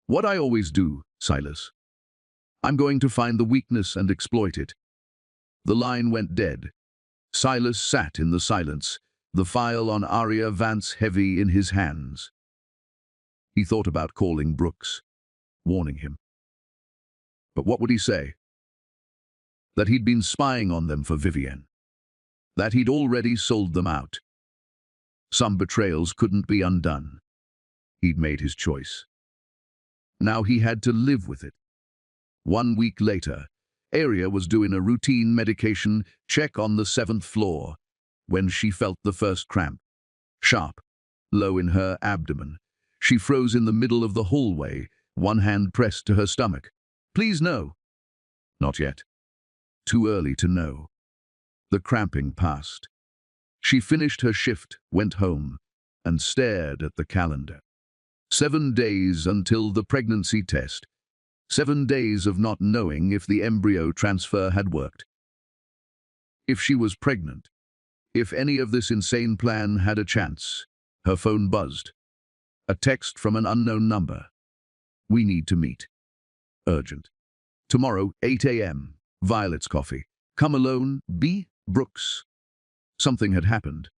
What I always do, Silas. I'm going to find the weakness and exploit it. The line went dead. Silas sat in the silence, the file on Arya Vance heavy in his hands. He thought about calling Brooks, warning him. But what would he say? That he'd been spying on them for Vivian. That he'd already sold them out. Some betrayals couldn't be undone. He'd made his choice. Now he had to live with it. 1 week later, Heir was doing a routine medication check on the 7th floor when she felt the first cramp. Sharp, low in her abdomen. She froze in the middle of the hallway, one hand pressed to her stomach. Please no. Not yet. Too early to know. The cramping passed. She finished her shift, went home, and stared at the calendar. 7 days until the pregnancy test. 7 days of not knowing if the embryo transfer had worked. If she was pregnant, if any of this insane plan had a chance, her phone buzzed. A text from an unknown number. We need to meet. Urgent. Tomorrow, 8 a.m. Violet's coffee. Come alone, B. Brooks. Something had happened.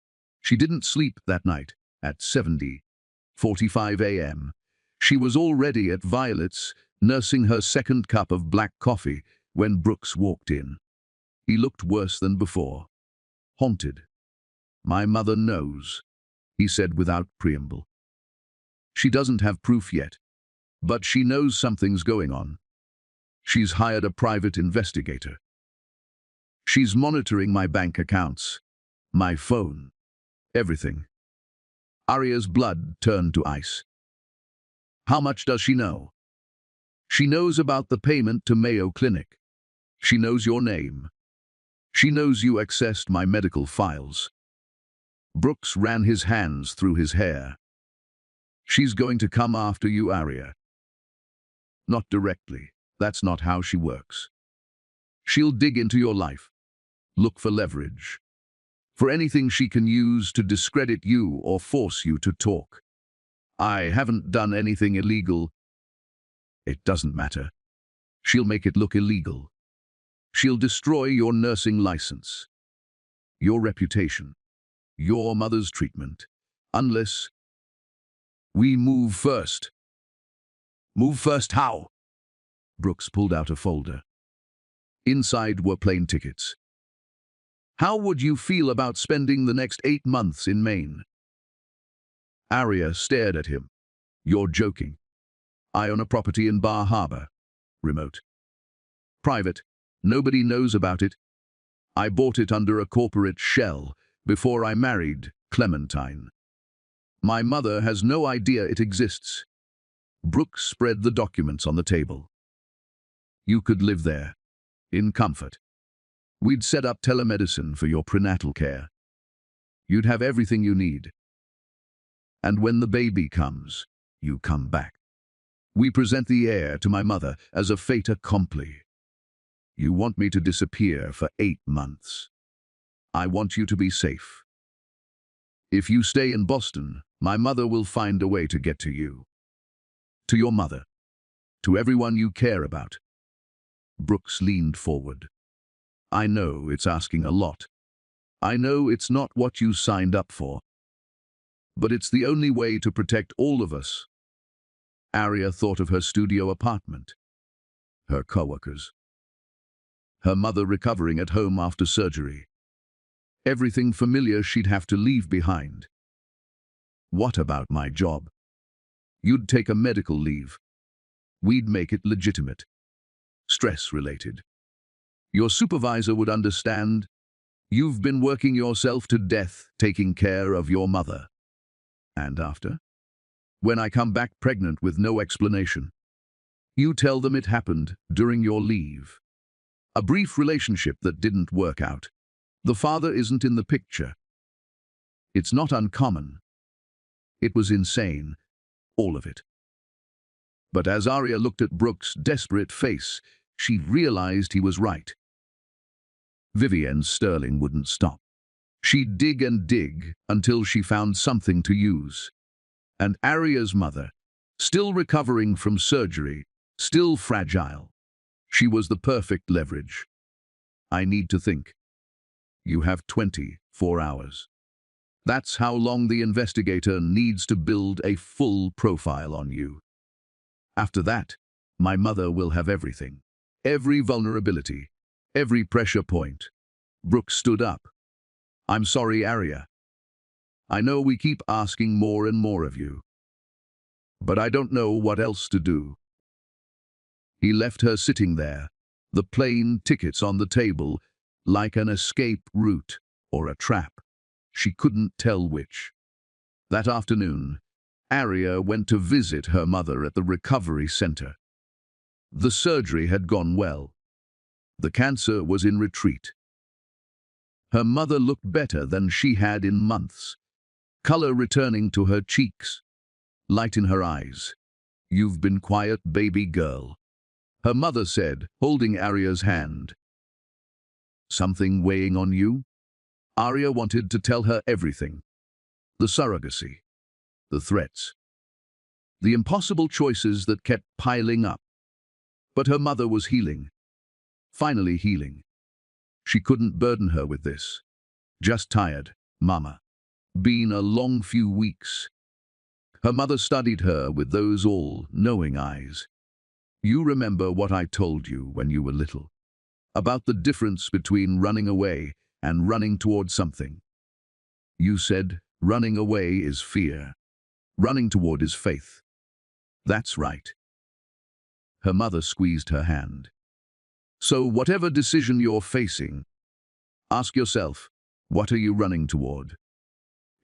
She didn't sleep that night at 7:45 a.m. She was already at Violet's, nursing her second cup of black coffee when Brooks walked in. He looked worse than before. Haunted. My mother knows, he said without preamble. She doesn't have proof yet, but she knows something's going on. She's hired a private investigator. She's monitoring my bank accounts, my phone, everything. Arya's blood turned to ice. How much does she know? She knows about the payment to Mayo Clinic. She knows your name. She knows you accessed my medical files. Brooks ran his hands through his hair. She's going to come after you, Arya. Not directly. That's not how she works. She'll dig into your life, look for leverage, for anything she can use to discredit you or force you to talk. I haven't done anything illegal. It doesn't matter. She'll make it look illegal. She'll destroy your nursing license, your reputation, your mother's treatment, unless we move first. Move first how? Brooks pulled out a folder. Inside were plane tickets. How would you feel about spending the next 8 months in Maine? Arya stared at him. You're joking. I own a property in Bar Harbor. Remote. Private. Nobody knows about it. I bought it under a corporate shell before I married Clementine. My mother has no idea it exists. Brooks spread the documents on the table. You could live there, in comfort. We'd set up telemedicine for your prenatal care. You'd have everything you need. And when the baby comes, you come back. We present the heir to my mother as a fait accompli. You want me to disappear for 8 months. I want you to be safe. If you stay in Boston, my mother will find a way to get to you. To your mother. To everyone you care about. Brooks leaned forward. I know it's asking a lot. I know it's not what you signed up for. But it's the only way to protect all of us. Arya thought of her studio apartment, her coworkers, her mother recovering at home after surgery. Everything familiar she'd have to leave behind. What about my job? You'd take a medical leave. We'd make it legitimate. Stress-related. Your supervisor would understand. You've been working yourself to death taking care of your mother. And after? When I come back pregnant with no explanation, you tell them it happened during your leave. A brief relationship that didn't work out. The father isn't in the picture. It's not uncommon. It was insane, all of it. But as Arya looked at Brooke's desperate face, she realized he was right. Vivienne Sterling wouldn't stop. She'd dig and dig until she found something to use. And Arya's mother, still recovering from surgery, still fragile. She was the perfect leverage. I need to think. You have 24 hours. That's how long the investigator needs to build a full profile on you. After that, my mother will have everything. Every vulnerability, every pressure point. Brooke stood up. I'm sorry, Arya. I know we keep asking more and more of you. But I don't know what else to do. He left her sitting there, the plane tickets on the table, like an escape route or a trap. She couldn't tell which. That afternoon, Arya went to visit her mother at the recovery center. The surgery had gone well. The cancer was in retreat. Her mother looked better than she had in months, color returning to her cheeks, light in her eyes. You've been quiet, baby girl, her mother said, holding Arya's hand. Something weighing on you? Arya wanted to tell her everything. The surrogacy, the threats, the impossible choices that kept piling up. But her mother was healing, finally healing. She couldn't burden her with this. Just tired, Mama. Been a long few weeks. Her mother studied her with those all-knowing eyes. You remember what I told you when you were little, about the difference between running away and running toward something. You said running away is fear, running toward is faith. That's right. Her mother squeezed her hand. So whatever decision you're facing, ask yourself, what are you running toward?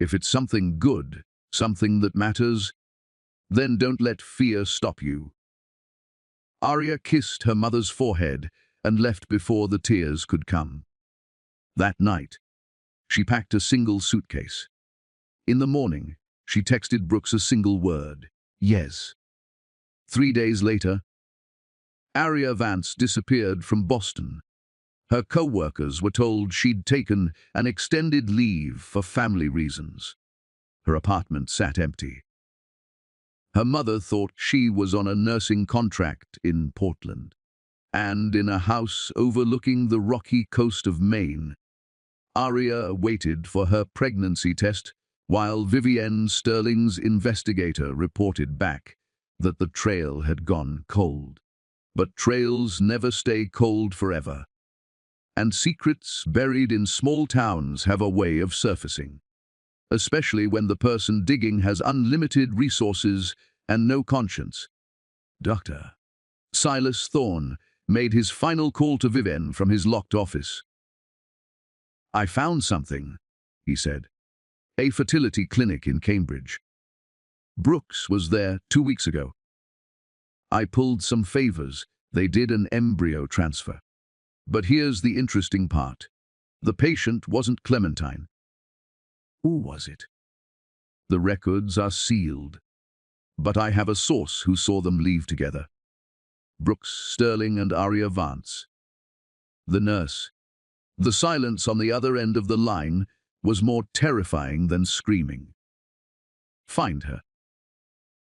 If it's something good, something that matters, then don't let fear stop you. Arya kissed her mother's forehead and left before the tears could come. That night, she packed a single suitcase. In the morning, she texted Brooks a single word, yes. 3 days later, Arya Vance disappeared from Boston. Her co-workers were told she'd taken an extended leave for family reasons. Her apartment sat empty. Her mother thought she was on a nursing contract in Portland, and in a house overlooking the rocky coast of Maine. Arya waited for her pregnancy test, while Vivienne Sterling's investigator reported back that the trail had gone cold. But trails never stay cold forever. And secrets buried in small towns have a way of surfacing, especially when the person digging has unlimited resources and no conscience. Dr. Silas Thorne made his final call to Vivienne from his locked office. I found something, he said. A fertility clinic in Cambridge. Brooks was there 2 weeks ago. I pulled some favors. They did an embryo transfer. But here's the interesting part. The patient wasn't Clementine. Who was it? The records are sealed. But I have a source who saw them leave together. Brooks Sterling and Arya Vance. The nurse. The silence on the other end of the line was more terrifying than screaming. Find her,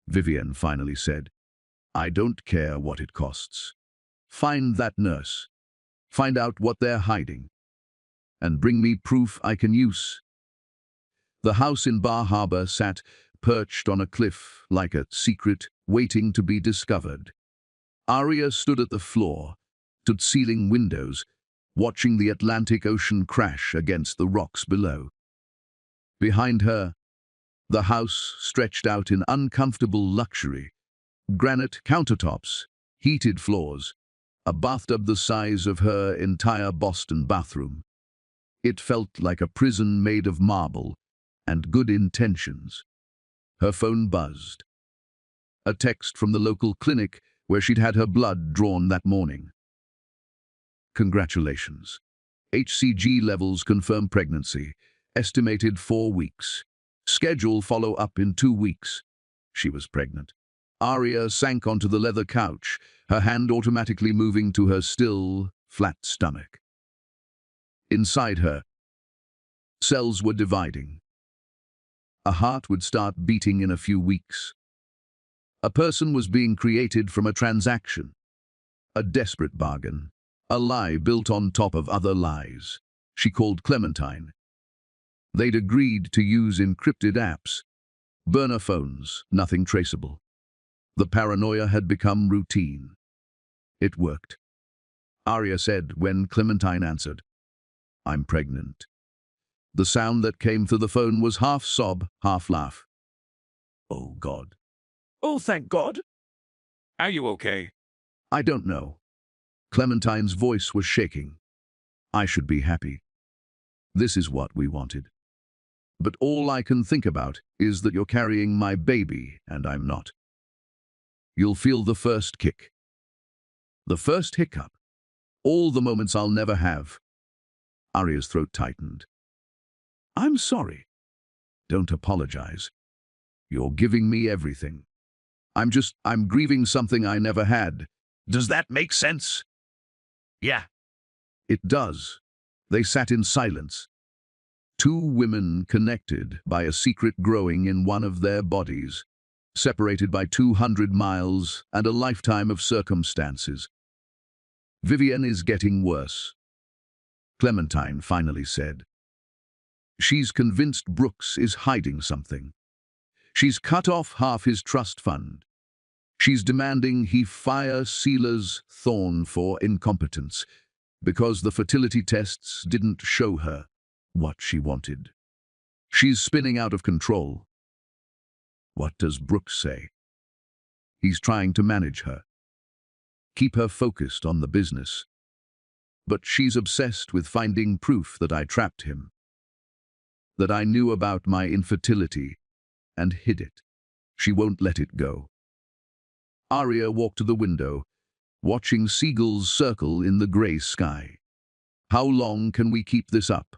Vivienne finally said. I don't care what it costs. Find that nurse. Find out what they're hiding. And bring me proof I can use. The house in Bar Harbor sat perched on a cliff like a secret waiting to be discovered. Arya stood at the floor, to ceiling windows, watching the Atlantic Ocean crash against the rocks below. Behind her, the house stretched out in uncomfortable luxury. Granite countertops, heated floors, a bathtub the size of her entire Boston bathroom. It felt like a prison made of marble and good intentions. Her phone buzzed. A text from the local clinic where she'd had her blood drawn that morning. Congratulations. HCG levels confirm pregnancy. Estimated 4 weeks. Schedule follow-up in 2 weeks. She was pregnant. Arya sank onto the leather couch, her hand automatically moving to her still, flat stomach. Inside her, cells were dividing. A heart would start beating in a few weeks. A person was being created from a transaction. A desperate bargain. A lie built on top of other lies. She called Clementine. They'd agreed to use encrypted apps. Burner phones, nothing traceable. The paranoia had become routine. It worked. Arya said when Clementine answered, "I'm pregnant." The sound that came through the phone was half sob, half laugh. "Oh, God." Oh, thank God. Are you okay? "I don't know." Clementine's voice was shaking. "I should be happy. This is what we wanted. But all I can think about is that you're carrying my baby and I'm not. You'll feel the first kick. The first hiccup. All the moments I'll never have." Arya's throat tightened. "I'm sorry." "Don't apologize. You're giving me everything. I'm grieving something I never had. Does that make sense?" Yeah. It does. They sat in silence. Two women connected by a secret growing in one of their bodies, separated by 200 miles and a lifetime of circumstances. "Vivienne is getting worse," Clementine finally said. "She's convinced Brooks is hiding something. She's cut off half his trust fund. She's demanding he fire Silas Thorne for incompetence because the fertility tests didn't show her what she wanted. She's spinning out of control." What does Brooks say? He's trying to manage her, keep her focused on the business. But she's obsessed with finding proof that I trapped him, that I knew about my infertility and hid it. She won't let it go. Arya walked to the window, watching seagulls circle in the grey sky. "How long can we keep this up?"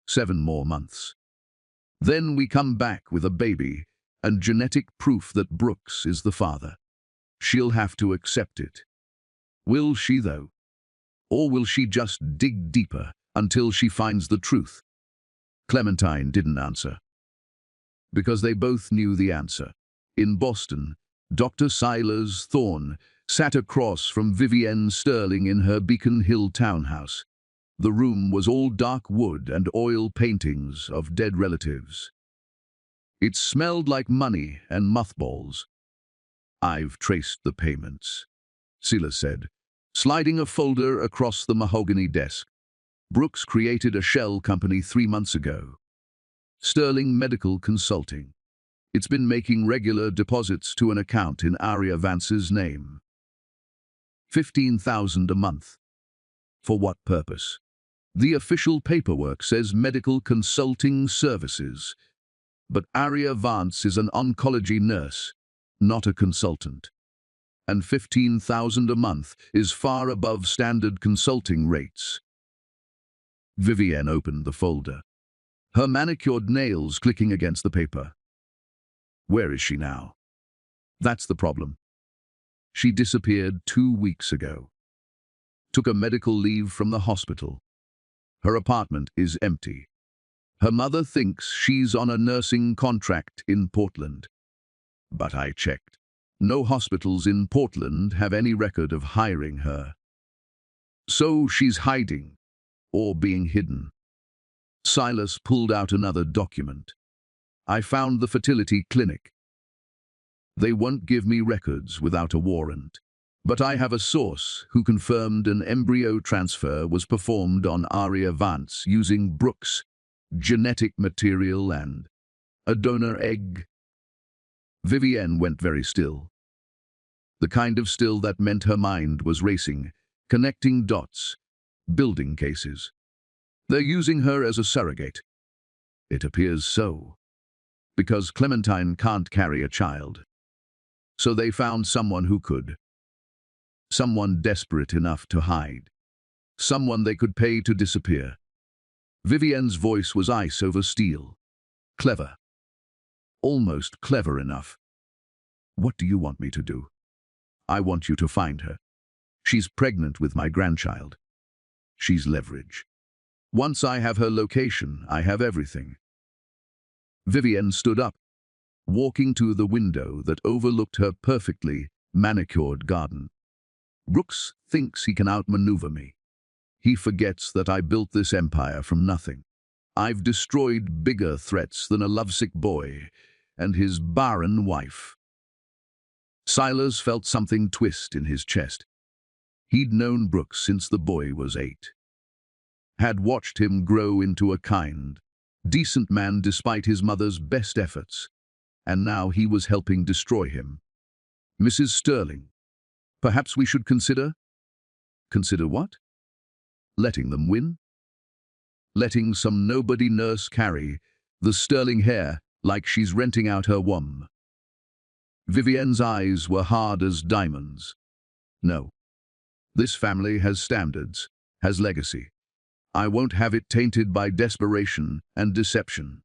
7 more months. Then we come back with a baby and genetic proof that Brooks is the father. She'll have to accept it. Will she, though? Or will she just dig deeper until she finds the truth? Clementine didn't answer, because they both knew the answer. In Boston, Dr. Silas Thorne sat across from Vivienne Sterling in her Beacon Hill townhouse. The room was all dark wood and oil paintings of dead relatives. It smelled like money and mothballs. "I've traced the payments," Silas said, sliding a folder across the mahogany desk. "Brooks created a shell company 3 months ago. Sterling Medical Consulting. It's been making regular deposits to an account in Arya Vance's name. 15,000 a month. For what purpose? The official paperwork says medical consulting services. But Arya Vance is an oncology nurse, not a consultant. And 15,000 a month is far above standard consulting rates." Vivienne opened the folder, her manicured nails clicking against the paper. "Where is she now?" "That's the problem. She disappeared 2 weeks ago. Took a medical leave from the hospital. Her apartment is empty. Her mother thinks she's on a nursing contract in Portland. But I checked. No hospitals in Portland have any record of hiring her. So she's hiding, or being hidden." Silas pulled out another document. "I found the fertility clinic. They won't give me records without a warrant. But I have a source who confirmed an embryo transfer was performed on Arya Vance using Brooks' genetic material and a donor egg." Vivienne went very still. The kind of still that meant her mind was racing, connecting dots, building cases. "They're using her as a surrogate." "It appears so. Because Clementine can't carry a child. So they found someone who could. Someone desperate enough to hide. Someone they could pay to disappear. Vivienne's voice was ice over steel. Clever. Almost clever enough. What do you want me to do? I want you to find her. She's pregnant with my grandchild. She's leverage. Once I have her location, I have everything. Vivienne stood up, walking to the window that overlooked her perfectly manicured garden. Brooks thinks he can outmaneuver me. He forgets that I built this empire from nothing. I've destroyed bigger threats than a lovesick boy and his barren wife. Silas felt something twist in his chest. He'd known Brooks since the boy was 8. Had watched him grow into a kind, decent man despite his mother's best efforts, and now he was helping destroy him. Mrs. Sterling, perhaps we should consider? Consider what? Letting them win? Letting some nobody nurse carry the Sterling Heir like she's renting out her womb. Vivienne's eyes were hard as diamonds. No. This family has standards, has legacy. I won't have it tainted by desperation and deception.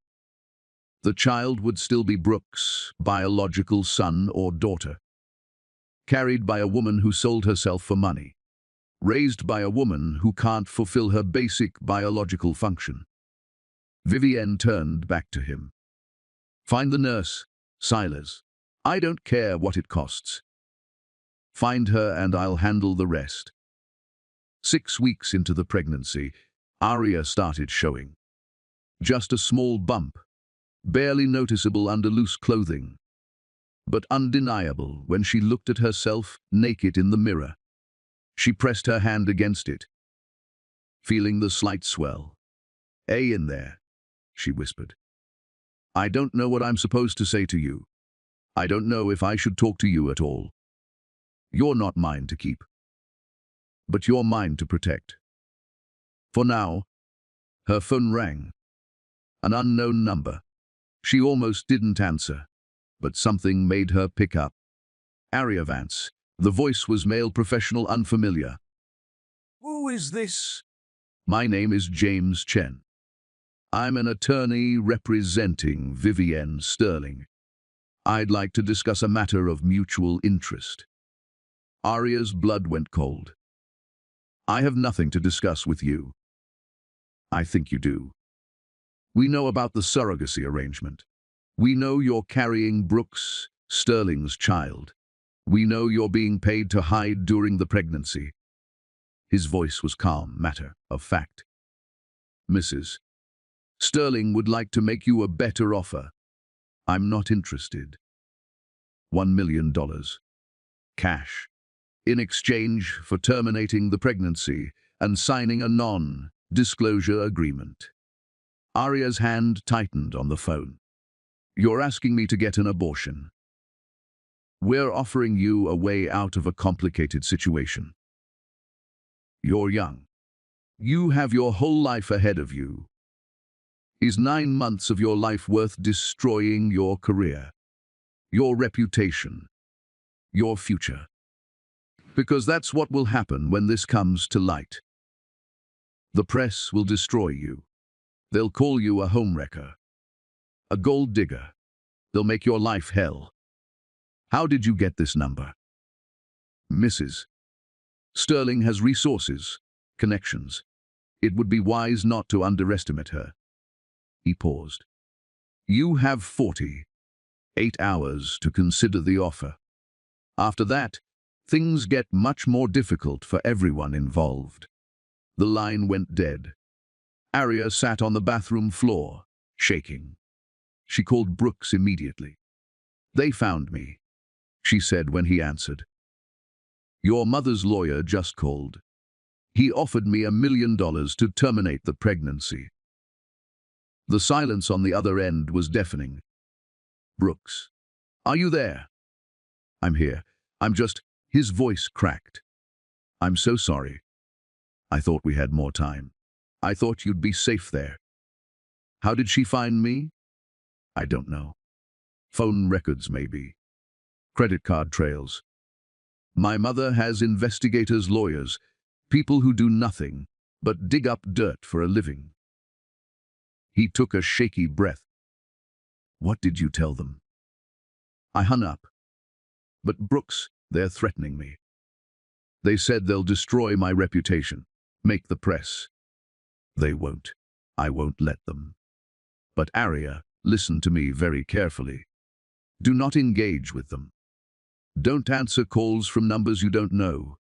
The child would still be Brooks' biological son or daughter. Carried by a woman who sold herself for money. Raised by a woman who can't fulfill her basic biological function. Vivienne turned back to him. Find the nurse, Silas. I don't care what it costs. Find her and I'll handle the rest. 6 weeks into the pregnancy, Aria started showing. Just a small bump, barely noticeable under loose clothing, but undeniable when she looked at herself naked in the mirror. She pressed her hand against it, feeling the slight swell. In there, she whispered. I don't know what I'm supposed to say to you. I don't know if I should talk to you at all. You're not mine to keep, but you're mine to protect. For now, her phone rang. An unknown number. She almost didn't answer, but something made her pick up. Aria Vance. The voice was male, professional, unfamiliar. Who is this? My name is James Chen. I'm an attorney representing Vivienne Sterling. I'd like to discuss a matter of mutual interest. Aria's blood went cold. I have nothing to discuss with you. I think you do. We know about the surrogacy arrangement. We know you're carrying Brooks Sterling's child. We know you're being paid to hide during the pregnancy. His voice was calm, matter of fact. Mrs. Sterling would like to make you a better offer. I'm not interested. $1 million. Cash. In exchange for terminating the pregnancy and signing a non-disclosure agreement. Aria's hand tightened on the phone. You're asking me to get an abortion. We're offering you a way out of a complicated situation. You're young. You have your whole life ahead of you. Is 9 months of your life worth destroying your career, your reputation, your future? Because that's what will happen when this comes to light. The press will destroy you. They'll call you a homewrecker, a gold digger. They'll make your life hell. How did you get this number? Mrs. Sterling has resources, connections. It would be wise not to underestimate her. He paused. You have 48 hours to consider the offer. After that, things get much more difficult for everyone involved. The line went dead. Aria sat on the bathroom floor, shaking. She called Brooks immediately. They found me, she said when he answered. Your mother's lawyer just called. He offered me $1 million to terminate the pregnancy. The silence on the other end was deafening. Brooks, are you there? I'm here. His voice cracked. I'm so sorry. I thought we had more time. I thought you'd be safe there. How did she find me? I don't know. Phone records, maybe. Credit card trails. My mother has investigators, lawyers, people who do nothing but dig up dirt for a living. He took a shaky breath. What did you tell them? I hung up. But Brooks, they're threatening me. They said they'll destroy my reputation, make the press. They won't. I won't let them. But Arya, listen to me very carefully. Do not engage with them. Don't answer calls from numbers you don't know.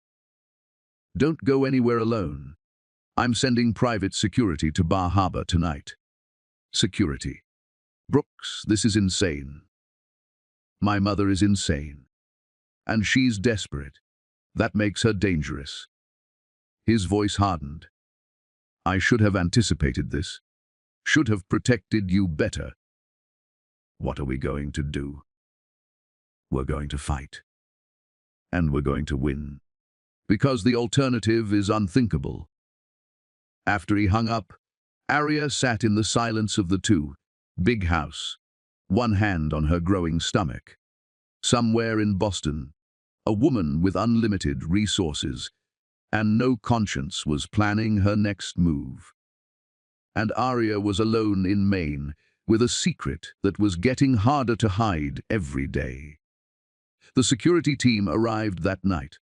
Don't go anywhere alone. I'm sending private security to Bar Harbor tonight. Security. Brooks, this is insane. My mother is insane. And she's desperate. That makes her dangerous. His voice hardened. I should have anticipated this. Should have protected you better. What are we going to do? We're going to fight. And we're going to win. Because the alternative is unthinkable. After he hung up, Arya sat in the silence of the two, big house, one hand on her growing stomach. Somewhere in Boston, a woman with unlimited resources and no conscience was planning her next move. And Arya was alone in Maine with a secret that was getting harder to hide every day. The security team arrived that night.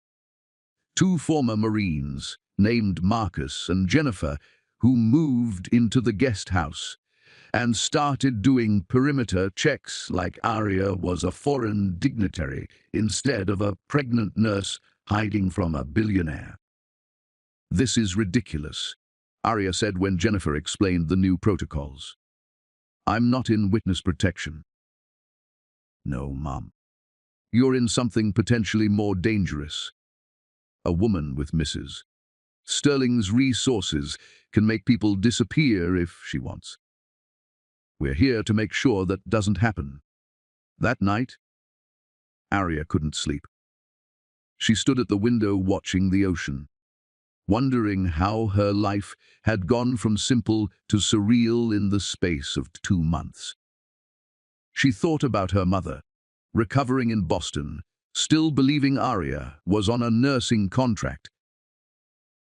Two former Marines, named Marcus and Jennifer, who moved into the guest house and started doing perimeter checks like Arya was a foreign dignitary instead of a pregnant nurse hiding from a billionaire. This is ridiculous, Arya said when Jennifer explained the new protocols. I'm not in witness protection. No, Mom. You're in something potentially more dangerous. A woman with Mrs. Sterling's resources can make people disappear if she wants. We're here to make sure that doesn't happen. That night, Arya couldn't sleep. She stood at the window watching the ocean, wondering how her life had gone from simple to surreal in the space of 2 months. She thought about her mother, recovering in Boston, still believing Arya was on a nursing contract.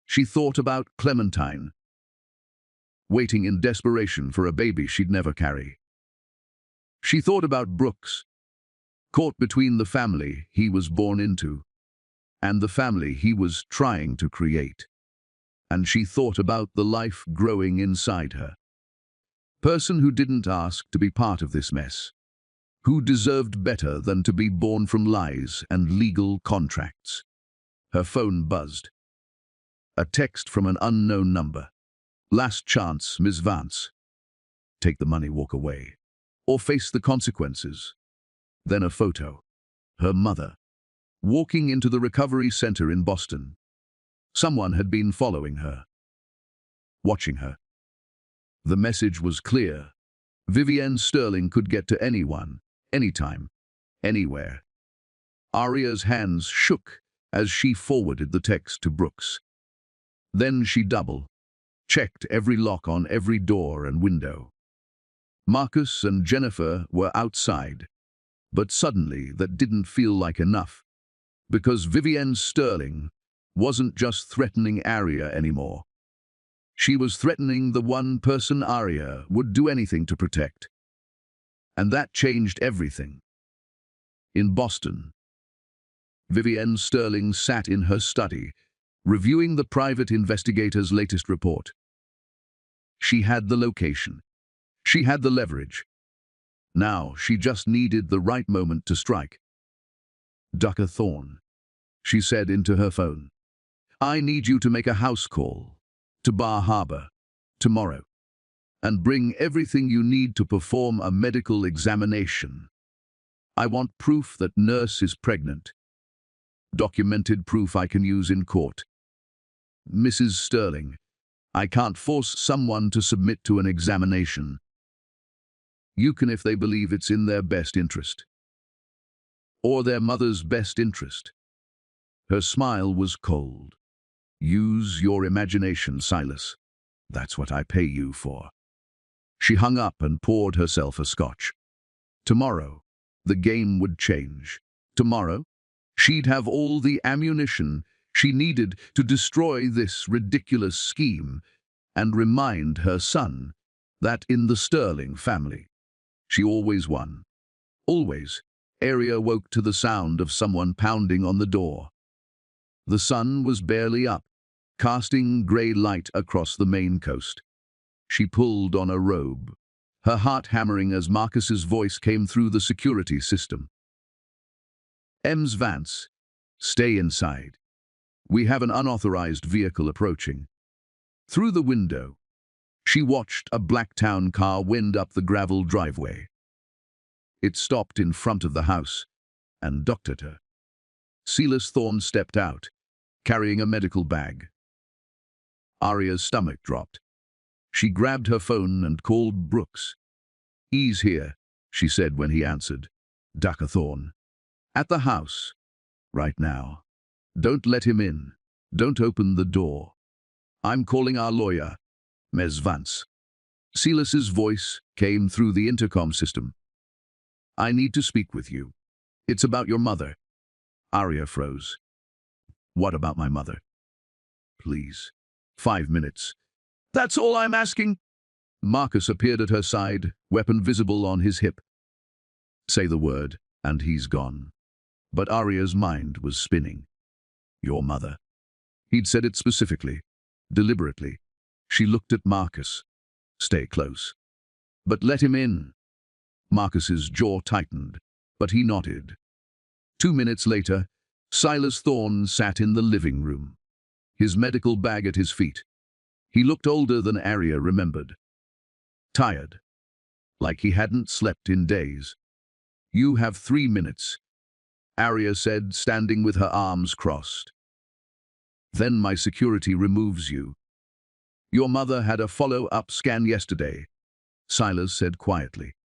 She thought about Clementine, waiting in desperation for a baby she'd never carry. She thought about Brooks, caught between the family he was born into and the family he was trying to create. And she thought about the life growing inside her. Person who didn't ask to be part of this mess, who deserved better than to be born from lies and legal contracts. Her phone buzzed. A text from an unknown number. Last chance, Ms. Vance. Take the money, walk away, or face the consequences. Then a photo. Her mother, walking into the recovery center in Boston. Someone had been following her, watching her. The message was clear. Vivienne Sterling could get to anyone, anytime, anywhere. Arya's hands shook as she forwarded the text to Brooks. Then she checked every lock on every door and window. Marcus and Jennifer were outside, but suddenly that didn't feel like enough, because Vivienne Sterling wasn't just threatening Arya anymore. She was threatening the one person Arya would do anything to protect. And that changed everything. In Boston, Vivienne Sterling sat in her study, reviewing the private investigator's latest report. She had the location. She had the leverage. Now she just needed the right moment to strike. Dr. Thorne, she said into her phone, I need you to make a house call to Bar Harbor tomorrow and bring everything you need to perform a medical examination. I want proof that nurse is pregnant. Documented proof I can use in court. Mrs. Sterling, I can't force someone to submit to an examination. You can if they believe it's in their best interest. Or their mother's best interest. Her smile was cold. Use your imagination, Silas. That's what I pay you for. She hung up and poured herself a scotch. Tomorrow, the game would change. Tomorrow, she'd have all the ammunition She needed to destroy this ridiculous scheme and remind her son that in the Sterling family, she always won. Always. Arya woke to the sound of someone pounding on the door. The sun was barely up, casting grey light across the main coast. She pulled on a robe, her heart hammering as Marcus's voice came through the security system. "Ems Vance, stay inside. We have an unauthorized vehicle approaching." Through the window, she watched a Blacktown car wind up the gravel driveway. It stopped in front of the house and ducked at her. Silas Thorne stepped out, carrying a medical bag. Arya's stomach dropped. She grabbed her phone and called Brooks. "He's here," she said when he answered. "Dr. Thorne. At the house. Right now. Don't let him in. Don't open the door. I'm calling our lawyer, Ms. Vance." Silas's voice came through the intercom system. "I need to speak with you. It's about your mother." Arya froze. "What about my mother?" "Please. 5 minutes." "That's all I'm asking." Marcus appeared at her side, weapon visible on his hip. Say the word, and he's gone. But Arya's mind was spinning. "Your mother." He'd said it specifically, deliberately. She looked at Marcus. "Stay close." "But let him in." Marcus's jaw tightened, but he nodded. 2 minutes later, Silas Thorne sat in the living room, his medical bag at his feet. He looked older than Arya remembered. Tired, like he hadn't slept in days. "You have 3 minutes," Arya said, standing with her arms crossed. "Then my security removes you." "Your mother had a follow-up scan yesterday," Silas said quietly.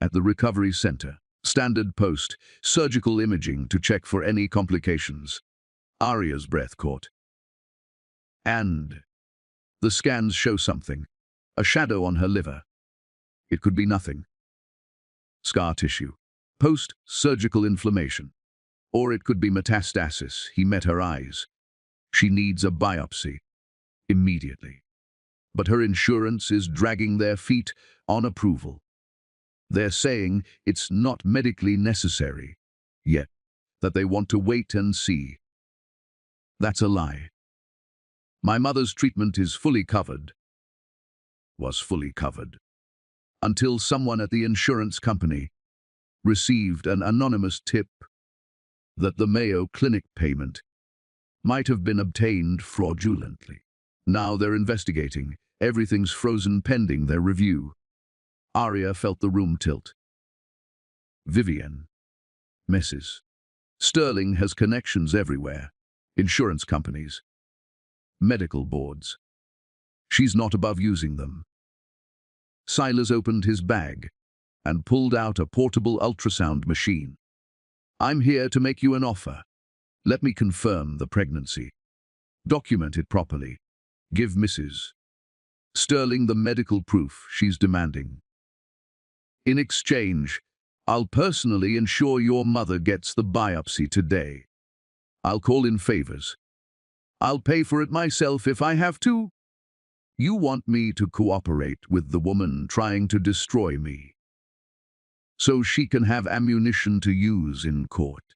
"At the recovery center. Standard post, surgical imaging to check for any complications." Arya's breath caught. "And the scans show something. A shadow on her liver. It could be nothing. Scar tissue. Post-surgical inflammation. Or it could be metastasis." He met her eyes. "She needs a biopsy. Immediately. But her insurance is dragging their feet on approval. They're saying it's not medically necessary yet, that they want to wait and see." "That's a lie. My mother's treatment is fully covered." Was fully covered. Until someone at the insurance company received an anonymous tip that the Mayo Clinic payment might have been obtained fraudulently. Now they're investigating. Everything's frozen pending their review. Arya felt the room tilt. Vivienne. Mrs. Sterling has connections everywhere. Insurance companies. Medical boards. She's not above using them. Silas opened his bag and pulled out a portable ultrasound machine. "I'm here to make you an offer. Let me confirm the pregnancy. Document it properly. Give Mrs. Sterling the medical proof she's demanding. In exchange, I'll personally ensure your mother gets the biopsy today. I'll call in favors. I'll pay for it myself if I have to. You want me to cooperate with the woman trying to destroy me, so she can have ammunition to use in court.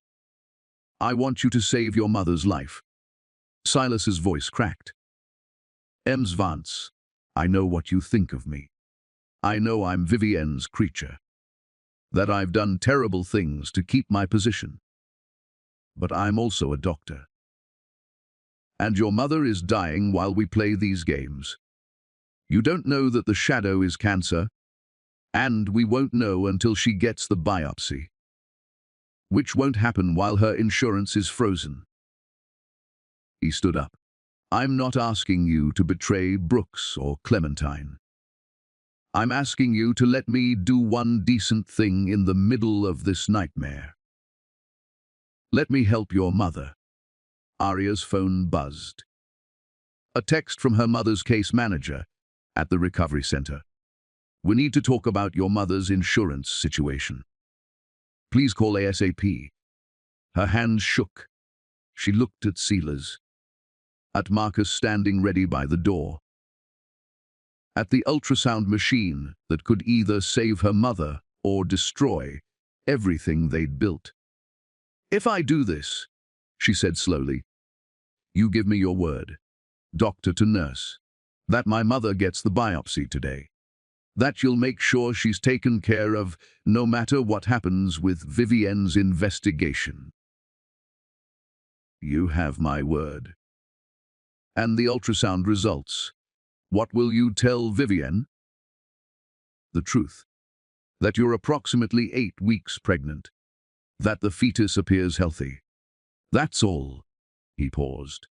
I want you to save your mother's life." Silas's voice cracked. "Ems Vance, I know what you think of me. I know I'm Vivienne's creature, that I've done terrible things to keep my position. But I'm also a doctor. And your mother is dying while we play these games. You don't know that the shadow is cancer, and we won't know until she gets the biopsy, which won't happen while her insurance is frozen." He stood up. "I'm not asking you to betray Brooks or Clementine. I'm asking you to let me do one decent thing in the middle of this nightmare. Let me help your mother." Arya's phone buzzed. A text from her mother's case manager at the recovery center. "We need to talk about your mother's insurance situation. Please call ASAP." Her hands shook. She looked at Silas, at Marcus standing ready by the door, at the ultrasound machine that could either save her mother or destroy everything they'd built. "If I do this," she said slowly, "you give me your word, doctor to nurse, that my mother gets the biopsy today, that you'll make sure she's taken care of no matter what happens with Vivienne's investigation." "You have my word." "And the ultrasound results. What will you tell Vivienne?" "The truth. That you're approximately 8 weeks pregnant. That the fetus appears healthy. That's all." He paused.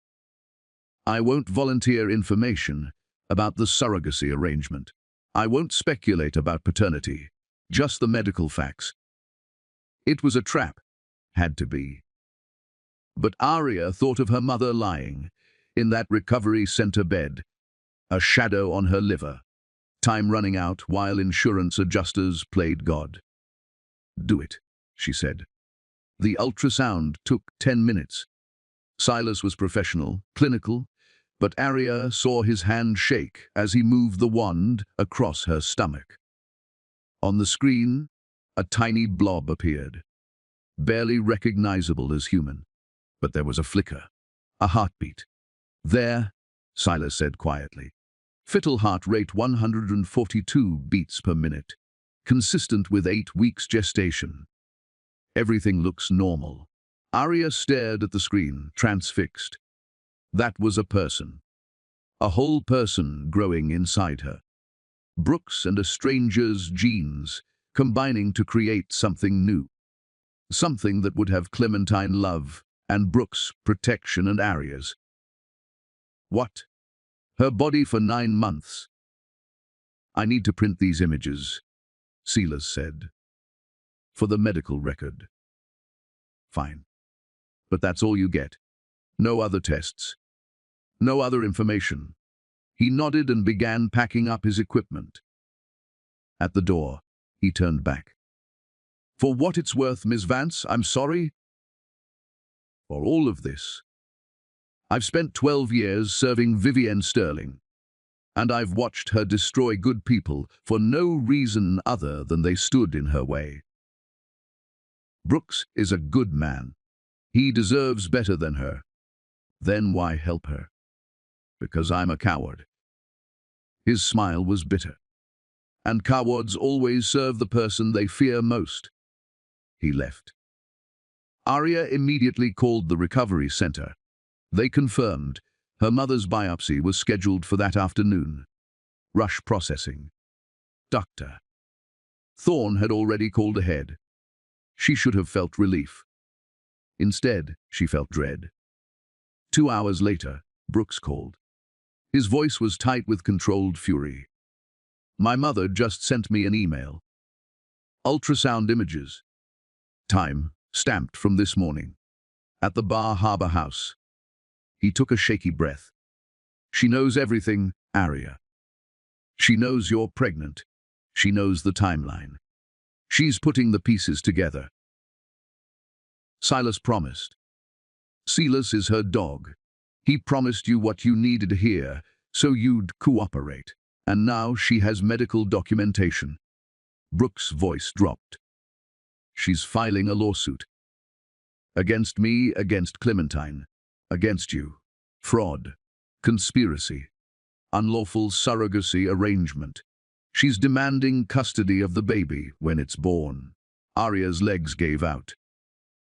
"I won't volunteer information about the surrogacy arrangement. I won't speculate about paternity. Just the medical facts. It was a trap. Had to be." But Arya thought of her mother lying in that recovery center bed, a shadow on her liver, time running out while insurance adjusters played God. "Do it," she said. The ultrasound took 10 minutes. Silas was professional, clinical, but Arya saw his hand shake as he moved the wand across her stomach. On the screen, a tiny blob appeared, barely recognizable as human. But there was a flicker, a heartbeat. "There," Silas said quietly. "Fetal heart rate 142 beats per minute, consistent with 8 weeks gestation. Everything looks normal." Arya stared at the screen, transfixed. That was a person. A whole person growing inside her. Brooks and a stranger's genes combining to create something new. Something that would have Clementine love and Brooks' protection and Arya's. What? Her body for 9 months. "I need to print these images," Silas said. "For the medical record." "Fine. But that's all you get. No other tests. No other information." He nodded and began packing up his equipment. At the door, he turned back. "For what it's worth, Miss Vance, I'm sorry for all of this. I've spent 12 years serving Vivienne Sterling, and I've watched her destroy good people for no reason other than they stood in her way. Brooks is a good man. He deserves better than her. Then why help her? Because I'm a coward." His smile was bitter. "And cowards always serve the person they fear most." He left. Arya immediately called the recovery center. They confirmed her mother's biopsy was scheduled for that afternoon. Rush processing. Dr. Thorne had already called ahead. She should have felt relief. Instead, she felt dread. 2 hours later, Brooks called. His voice was tight with controlled fury. "My mother just sent me an email. Ultrasound images. Time, stamped from this morning. At the Bar Harbor House." He took a shaky breath. "She knows everything, Arya. She knows you're pregnant. She knows the timeline. She's putting the pieces together." Silas promised. Silas is her dog. He promised you what you needed to hear, so you'd cooperate. And now she has medical documentation. Brooks' voice dropped. "She's filing a lawsuit. Against me, against Clementine. Against you. Fraud. Conspiracy. Unlawful surrogacy arrangement. She's demanding custody of the baby when it's born." Arya's legs gave out.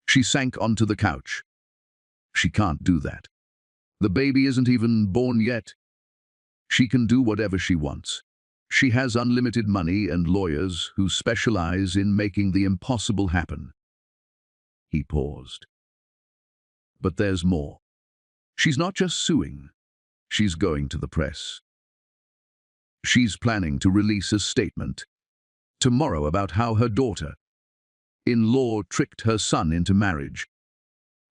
She sank onto the couch. "She can't do that. The baby isn't even born yet. She can do whatever she wants. She has unlimited money and lawyers who specialize in making the impossible happen." He paused. "But there's more. She's not just suing. She's going to the press. She's planning to release a statement tomorrow about how her daughter-in-law tricked her son into marriage.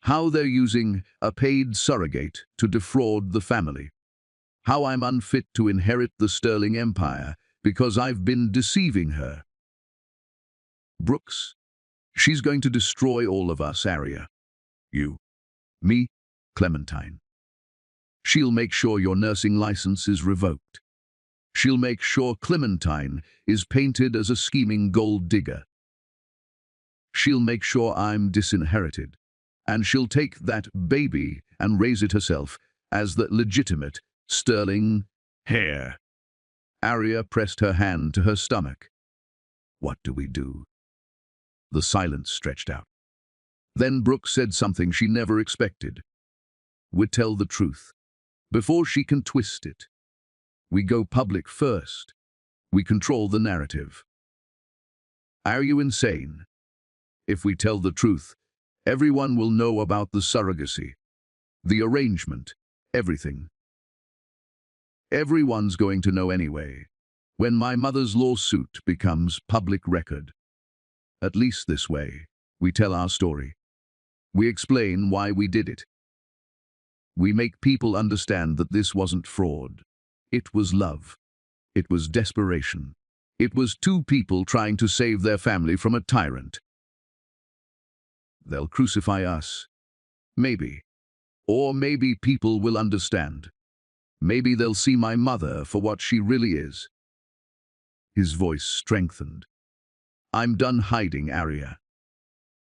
How they're using a paid surrogate to defraud the family. How I'm unfit to inherit the Sterling Empire because I've been deceiving her. Brooks, she's going to destroy all of us, Arya. You, me, Clementine. She'll make sure your nursing license is revoked. She'll make sure Clementine is painted as a scheming gold digger. She'll make sure I'm disinherited. And she'll take that baby and raise it herself as the legitimate, sterling heir. Arya pressed her hand to her stomach. What do we do? The silence stretched out. Then Brooke said something she never expected. We tell the truth, before she can twist it. We go public first. We control the narrative. Are you insane? If we tell the truth, everyone will know about the surrogacy, the arrangement, everything. Everyone's going to know anyway, when my mother's lawsuit becomes public record. At least this way, we tell our story. We explain why we did it. We make people understand that this wasn't fraud. It was love. It was desperation. It was two people trying to save their family from a tyrant. They'll crucify us. Maybe. Or maybe people will understand. Maybe they'll see my mother for what she really is. His voice strengthened. I'm done hiding Arya.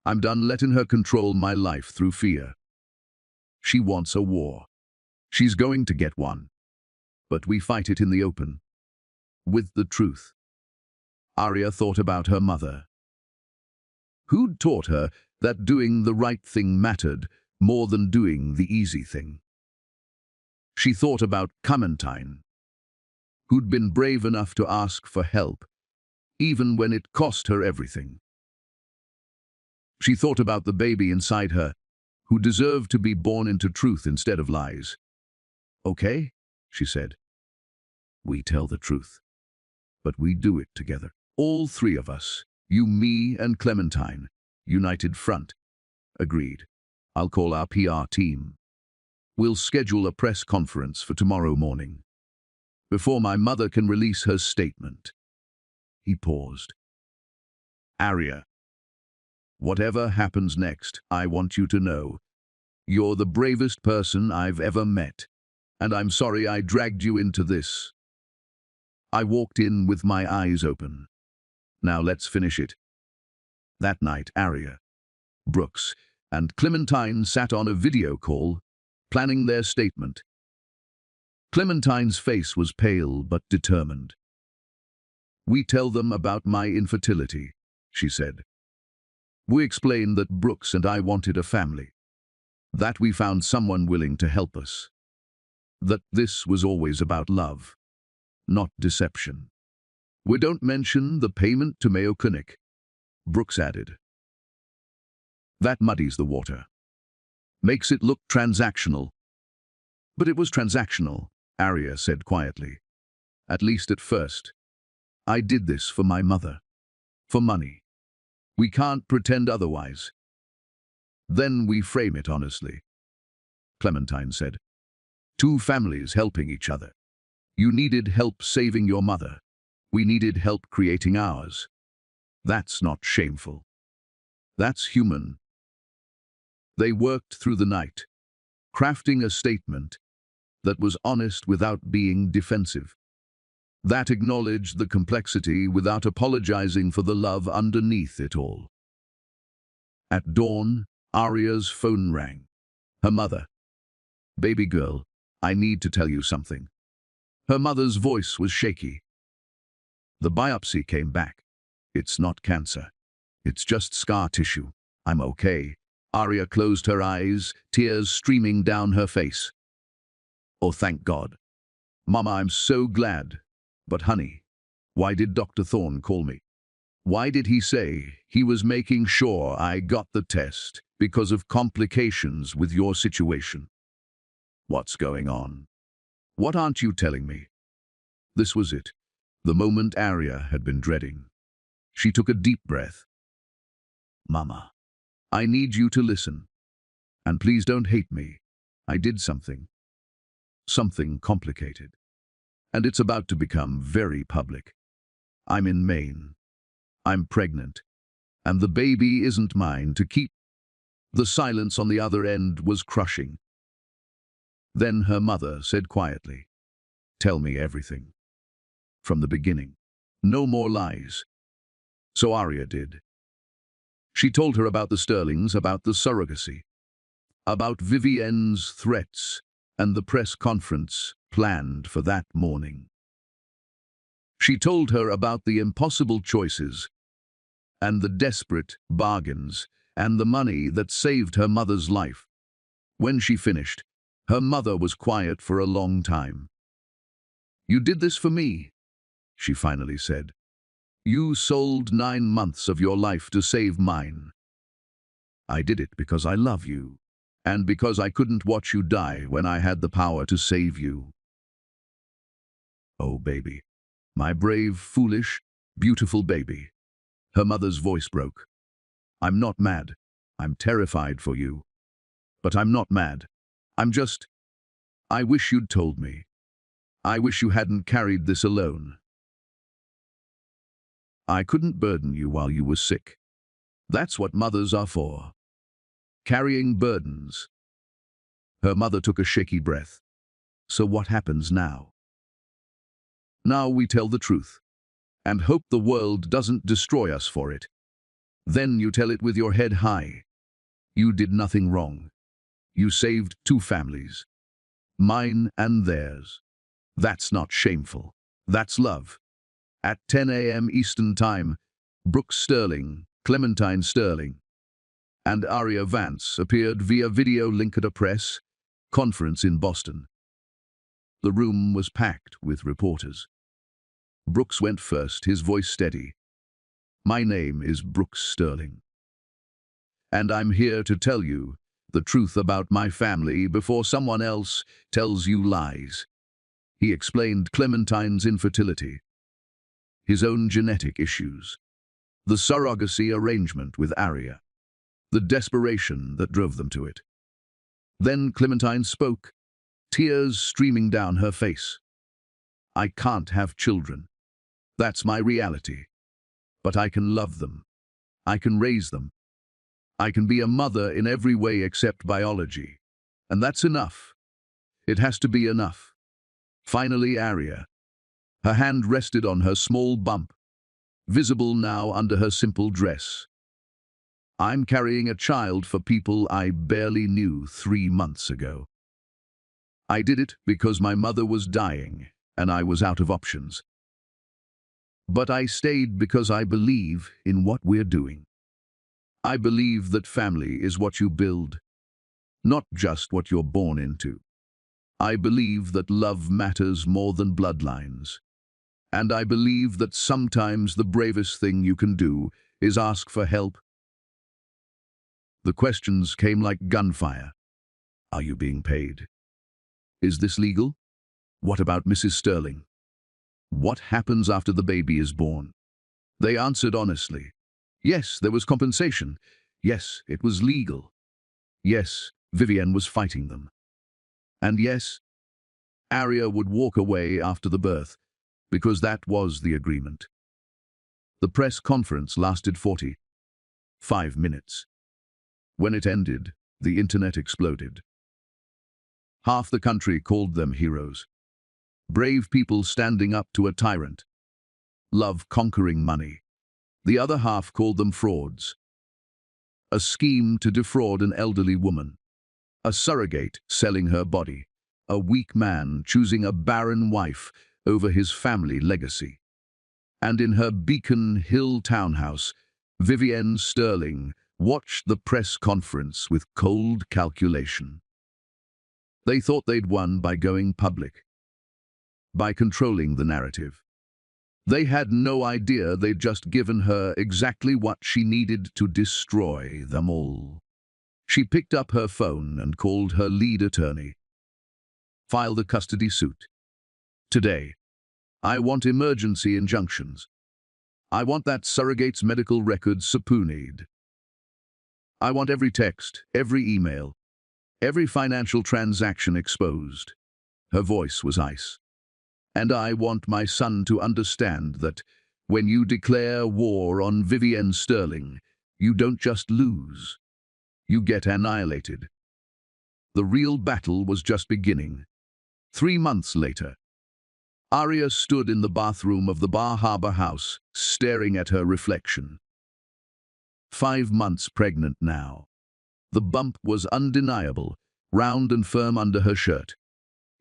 I'm done letting her control my life through fear. She wants a war. She's going to get one. But we fight it in the open. With the truth. Arya thought about her mother. Who'd taught her that doing the right thing mattered more than doing the easy thing? She thought about Clementine, who'd been brave enough to ask for help, even when it cost her everything. She thought about the baby inside her, who deserved to be born into truth instead of lies. Okay, she said. We tell the truth, but we do it together. All three of us, you, me, and Clementine, united front. Agreed. I'll call our PR team. We'll schedule a press conference for tomorrow morning, before my mother can release her statement. He paused. Arya, whatever happens next, I want you to know you're the bravest person I've ever met, and I'm sorry I dragged you into this. I walked in with my eyes open. Now let's finish it. That night, Arya, Brooks, and Clementine sat on a video call, planning their statement. Clementine's face was pale but determined. We tell them about my infertility, she said. We explained that Brooks and I wanted a family, that we found someone willing to help us, that this was always about love, not deception. We don't mention the payment to Mayo Clinic, Brooks added. That muddies the water, makes it look transactional. But it was transactional, Arya said quietly. At least at first. I did this for my mother. For money. We can't pretend otherwise. Then we frame it honestly. Clementine said. Two families helping each other. You needed help saving your mother. We needed help creating ours. That's not shameful. That's human. They worked through the night, crafting a statement that was honest without being defensive, that acknowledged the complexity without apologizing for the love underneath it all. At dawn, Arya's phone rang. Her mother. Baby girl, I need to tell you something. Her mother's voice was shaky. The biopsy came back. It's not cancer. It's just scar tissue. I'm okay. Arya closed her eyes, tears streaming down her face. Oh, thank God. Mama, I'm so glad. But honey, why did Dr. Thorne call me? Why did he say he was making sure I got the test because of complications with your situation? What's going on? What aren't you telling me? This was it, the moment Arya had been dreading. She took a deep breath. Mama, I need you to listen. And please don't hate me. I did something. Something complicated. And it's about to become very public. I'm in Maine. I'm pregnant. And the baby isn't mine to keep. The silence on the other end was crushing. Then her mother said quietly, "Tell me everything. From the beginning. No more lies." So Arya did. She told her about the Sterlings, about the surrogacy, about Vivienne's threats, and the press conference planned for that morning. She told her about the impossible choices, and the desperate bargains, and the money that saved her mother's life. When she finished, her mother was quiet for a long time. "You did this for me," she finally said. "You sold 9 months of your life to save mine. I did it because I love you, and because I couldn't watch you die when I had the power to save you." "Oh, baby, my brave, foolish, beautiful baby." Her mother's voice broke. "I'm not mad. I'm terrified for you. But I'm not mad. I wish you'd told me. I wish you hadn't carried this alone. I couldn't burden you while you were sick. That's what mothers are for. Carrying burdens." Her mother took a shaky breath. "So what happens now?" "Now we tell the truth, and hope the world doesn't destroy us for it. Then you tell it with your head high. You did nothing wrong. You saved 2 families. Mine and theirs. That's not shameful. That's love." At 10 a.m. Eastern Time, Brooke Sterling, Clementine Sterling, and Arya Vance appeared via video link at a press conference in Boston. The room was packed with reporters. Brooks went first, his voice steady. "My name is Brooks Sterling, and I'm here to tell you the truth about my family before someone else tells you lies." He explained Clementine's infertility, his own genetic issues, the surrogacy arrangement with Arya, the desperation that drove them to it. Then Clementine spoke, tears streaming down her face. "I can't have children. That's my reality. But I can love them. I can raise them. I can be a mother in every way except biology. And that's enough. It has to be enough." Finally, Arya. Her hand rested on her small bump, visible now under her simple dress. "I'm carrying a child for people I barely knew 3 months ago. I did it because my mother was dying and I was out of options. But I stayed because I believe in what we're doing. I believe that family is what you build, not just what you're born into. I believe that love matters more than bloodlines. And I believe that sometimes the bravest thing you can do is ask for help." The questions came like gunfire. "Are you being paid? Is this legal? What about Mrs. Sterling? What happens after the baby is born?" They answered honestly. Yes, there was compensation. Yes, it was legal. Yes, Vivienne was fighting them. And yes, Arya would walk away after the birth, because that was the agreement. The press conference lasted 45 minutes. When it ended, the internet exploded. Half the country called them heroes. Brave people standing up to a tyrant. Love conquering money. The other half called them frauds. A scheme to defraud an elderly woman. A surrogate selling her body. A weak man choosing a barren wife over his family legacy. And in her Beacon Hill townhouse, Vivienne Sterling watched the press conference with cold calculation. They thought they'd won by going public, by controlling the narrative. They had no idea they'd just given her exactly what she needed to destroy them all. She picked up her phone and called her lead attorney. "File a custody suit. Today. I want emergency injunctions. I want that surrogate's medical records subpoenaed. I want every text, every email, every financial transaction exposed." Her voice was ice. "And I want my son to understand that when you declare war on Vivienne Sterling, you don't just lose. You get annihilated." The real battle was just beginning. 3 months later, Arya stood in the bathroom of the Bar Harbor house, staring at her reflection. 5 months pregnant now. The bump was undeniable, round and firm under her shirt.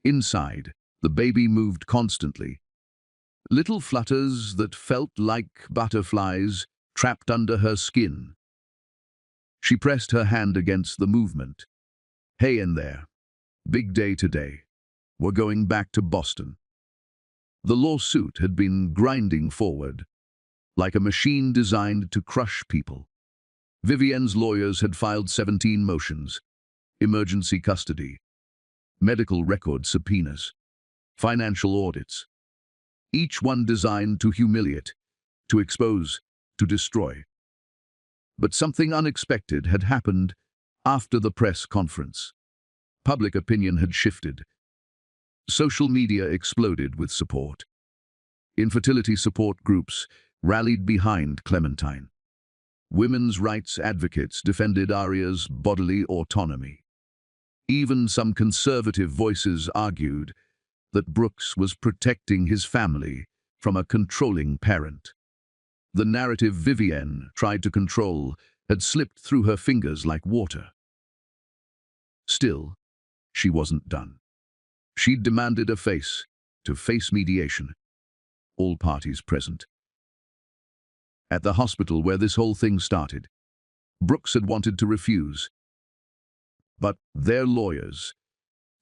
Inside, the baby moved constantly. Little flutters that felt like butterflies trapped under her skin. She pressed her hand against the movement. Hey in there. Big day today. We're going back to Boston. The lawsuit had been grinding forward, like a machine designed to crush people. Vivienne's lawyers had filed 17 motions: emergency custody, medical record subpoenas, financial audits, each one designed to humiliate, to expose, to destroy. But something unexpected had happened after the press conference. Public opinion had shifted. Social media exploded with support. Infertility support groups rallied behind Clementine. Women's rights advocates defended Arya's bodily autonomy. Even some conservative voices argued that Brooks was protecting his family from a controlling parent. The narrative Vivienne tried to control had slipped through her fingers like water. Still, she wasn't done. She'd demanded a face-to-face mediation. All parties present. At the hospital where this whole thing started, Brooks had wanted to refuse. But their lawyers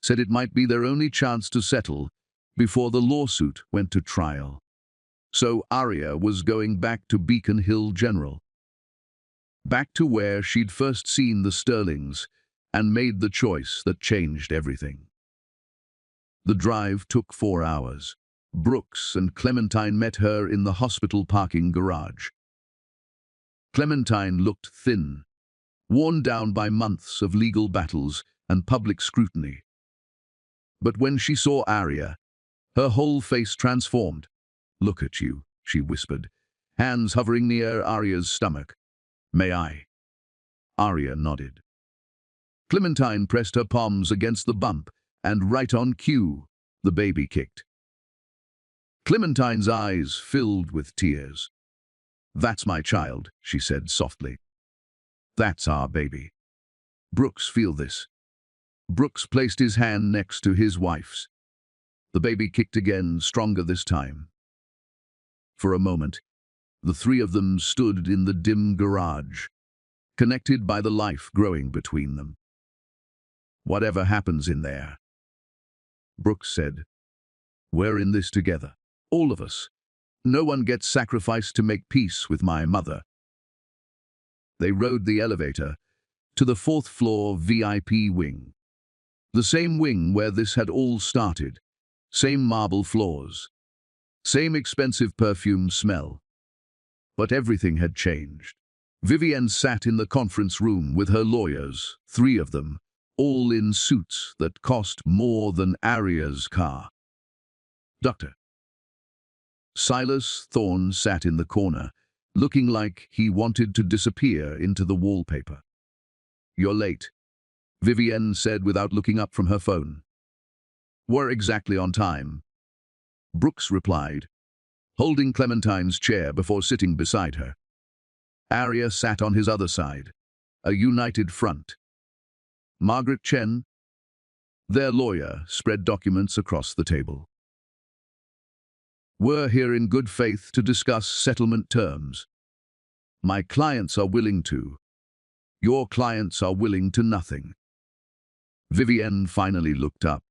said it might be their only chance to settle before the lawsuit went to trial. So Arya was going back to Beacon Hill General. Back to where she'd first seen the Sterlings and made the choice that changed everything. The drive took 4 hours. Brooks and Clementine met her in the hospital parking garage. Clementine looked thin, worn down by months of legal battles and public scrutiny. But when she saw Arya, her whole face transformed. "Look at you," she whispered, hands hovering near Arya's stomach. "May I?" Arya nodded. Clementine pressed her palms against the bump, and right on cue, the baby kicked. Clementine's eyes filled with tears. "That's my child," she said softly. "That's our baby. Brooks, feel this." Brooks placed his hand next to his wife's. The baby kicked again, stronger this time. For a moment, the three of them stood in the dim garage, connected by the life growing between them. "Whatever happens in there," Brooks said, "we're in this together. All of us. No one gets sacrificed to make peace with my mother." They rode the elevator to the 4th floor VIP wing. The same wing where this had all started. Same marble floors. Same expensive perfume smell. But everything had changed. Vivienne sat in the conference room with her lawyers, 3 of them, all in suits that cost more than Arya's car. Dr. Silas Thorne sat in the corner, looking like he wanted to disappear into the wallpaper. "You're late," Vivienne said without looking up from her phone. "We're exactly on time," Brooks replied, holding Clementine's chair before sitting beside her. Arya sat on his other side, a united front. Margaret Chen, their lawyer, spread documents across the table. "We're here in good faith to discuss settlement terms. My clients are willing to. Your clients are willing to nothing." Vivienne finally looked up,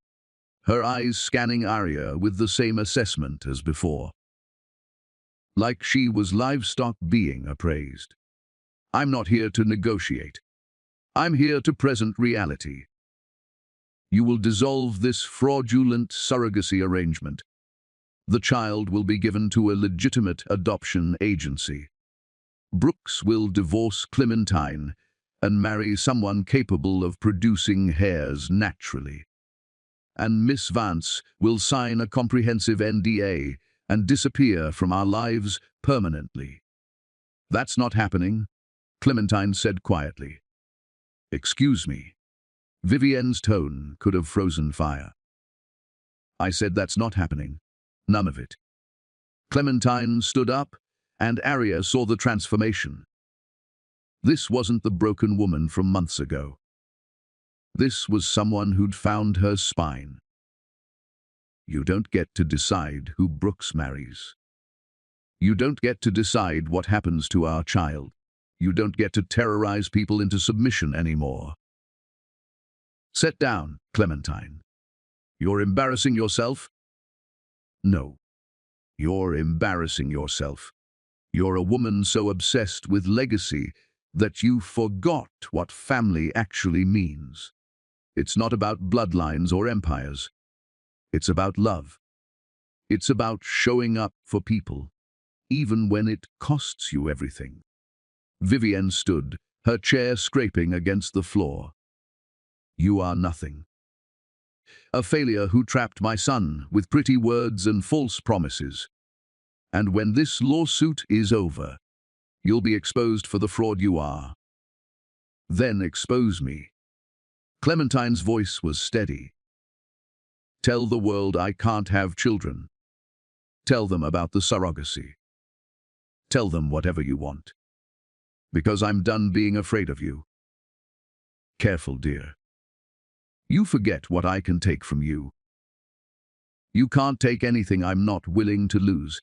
her eyes scanning Arya with the same assessment as before. Like she was livestock being appraised. "I'm not here to negotiate. I'm here to present reality. You will dissolve this fraudulent surrogacy arrangement. The child will be given to a legitimate adoption agency. Brooks will divorce Clementine and marry someone capable of producing heirs naturally. And Miss Vance will sign a comprehensive NDA and disappear from our lives permanently." "That's not happening," Clementine said quietly. "Excuse me." Vivienne's tone could have frozen fire. I said that's not happening. None of it. Clementine stood up, and Arya saw the transformation. This wasn't the broken woman from months ago. This was someone who'd found her spine. You don't get to decide who Brooks marries. You don't get to decide what happens to our child. You don't get to terrorize people into submission anymore. Sit down, Clementine. You're embarrassing yourself? No. You're embarrassing yourself. You're a woman so obsessed with legacy that you forgot what family actually means. It's not about bloodlines or empires. It's about love. It's about showing up for people, even when it costs you everything. Vivienne stood, her chair scraping against the floor. You are nothing. A failure who trapped my son with pretty words and false promises. And when this lawsuit is over, you'll be exposed for the fraud you are. Then expose me. Clementine's voice was steady. Tell the world I can't have children. Tell them about the surrogacy. Tell them whatever you want. Because I'm done being afraid of you. Careful, dear. You forget what I can take from you. You can't take anything I'm not willing to lose.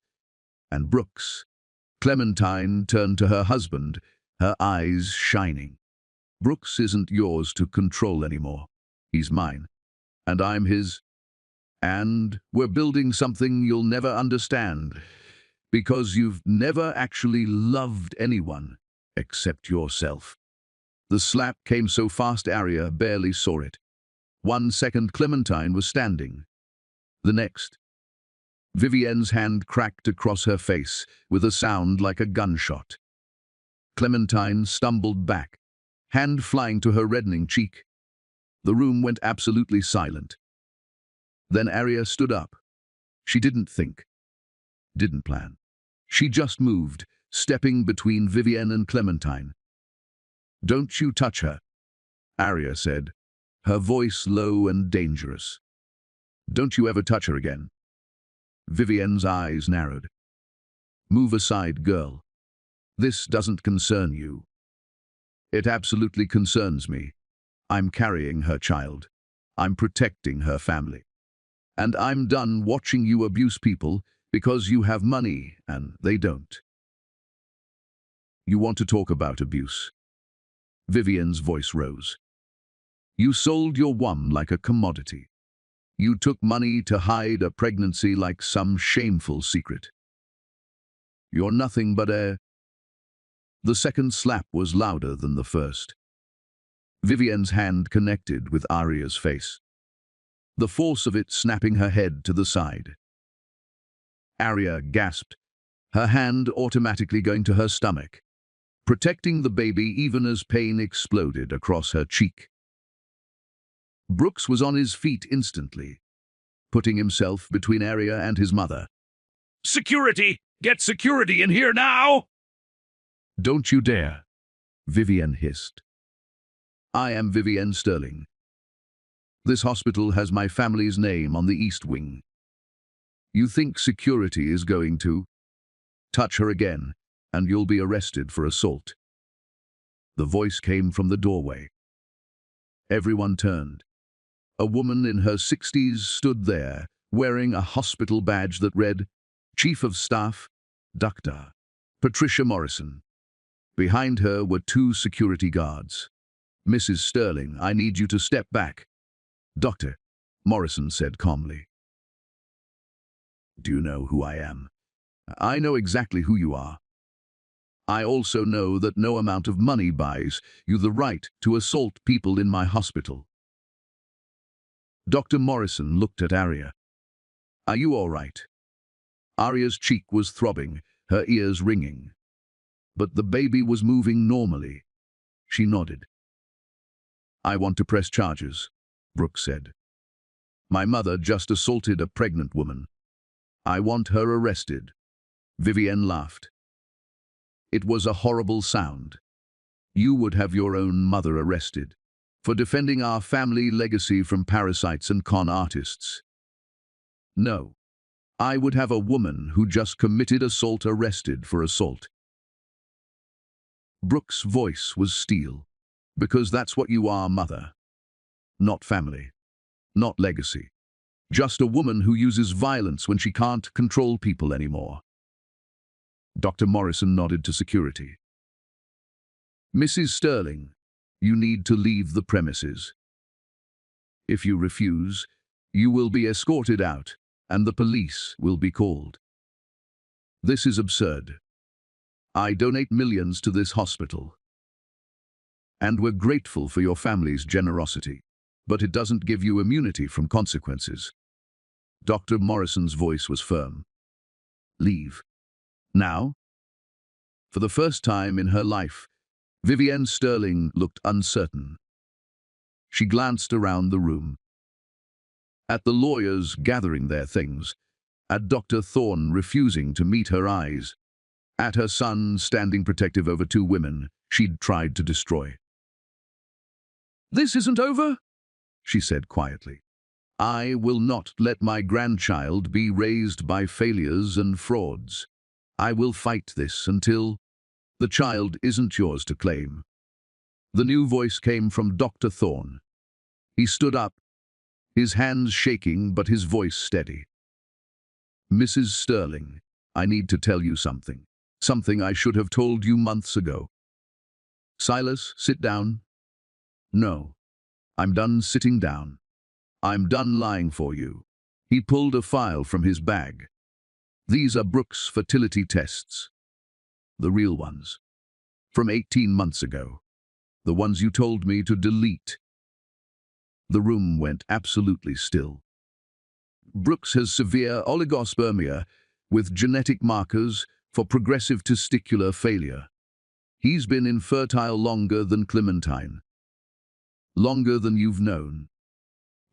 And Brooks. Clementine turned to her husband, her eyes shining. Brooks isn't yours to control anymore. He's mine. And I'm his. And we're building something you'll never understand. Because you've never actually loved anyone except yourself. The slap came so fast Arya barely saw it. 1 second Clementine was standing. The next, Vivienne's hand cracked across her face with a sound like a gunshot. Clementine stumbled back, hand flying to her reddening cheek. The room went absolutely silent. Then Arya stood up. She didn't think, didn't plan. She just moved, stepping between Vivienne and Clementine. Don't you touch her, Arya said, her voice low and dangerous. Don't you ever touch her again. Vivienne's eyes narrowed. Move aside, girl. This doesn't concern you. It absolutely concerns me. I'm carrying her child. I'm protecting her family. And I'm done watching you abuse people because you have money and they don't. You want to talk about abuse? Vivienne's voice rose. You sold your womb like a commodity. You took money to hide a pregnancy like some shameful secret. You're nothing but a... The second slap was louder than the first. Vivienne's hand connected with Arya's face, the force of it snapping her head to the side. Arya gasped, her hand automatically going to her stomach, protecting the baby even as pain exploded across her cheek. Brooks was on his feet instantly, putting himself between Arya and his mother. Security! Get security in here now! Don't you dare, Vivienne hissed. I am Vivienne Sterling. This hospital has my family's name on the East Wing. You think security is going to touch her again, and you'll be arrested for assault. The voice came from the doorway. Everyone turned. A woman in her 60s stood there, wearing a hospital badge that read, Chief of Staff, Dr. Patricia Morrison. Behind her were 2 security guards. Mrs. Sterling, I need you to step back. Doctor, Morrison said calmly. Do you know who I am? I know exactly who you are. I also know that no amount of money buys you the right to assault people in my hospital. Dr. Morrison looked at Arya. Are you all right? Arya's cheek was throbbing, her ears ringing. But the baby was moving normally. She nodded. I want to press charges, Brooks said. My mother just assaulted a pregnant woman. I want her arrested. Vivienne laughed. It was a horrible sound. You would have your own mother arrested. For defending our family legacy from parasites and con artists. No. I would have a woman who just committed assault arrested for assault. Brooke's voice was steel. Because that's what you are, mother. Not family. Not legacy. Just a woman who uses violence when she can't control people anymore. Dr. Morrison nodded to security. Mrs. Sterling, you need to leave the premises. If you refuse, you will be escorted out, and the police will be called. This is absurd. I donate millions to this hospital. And we're grateful for your family's generosity, but it doesn't give you immunity from consequences. Dr. Morrison's voice was firm. Leave. Now? For the first time in her life, Vivienne Sterling looked uncertain. She glanced around the room. At the lawyers gathering their things, at Dr. Thorne refusing to meet her eyes, at her son standing protective over two women she'd tried to destroy. This isn't over, she said quietly. I will not let my grandchild be raised by failures and frauds. I will fight this until the child isn't yours to claim. The new voice came from Dr. Thorne. He stood up, his hands shaking but his voice steady. Mrs. Sterling, I need to tell you something. Something I should have told you months ago. Silas, sit down. No. I'm done sitting down. I'm done lying for you. He pulled a file from his bag. These are Brooke's fertility tests. The real ones. From 18 months ago. The ones you told me to delete. The room went absolutely still. Brooks has severe oligospermia with genetic markers for progressive testicular failure. He's been infertile longer than Clementine. Longer than you've known.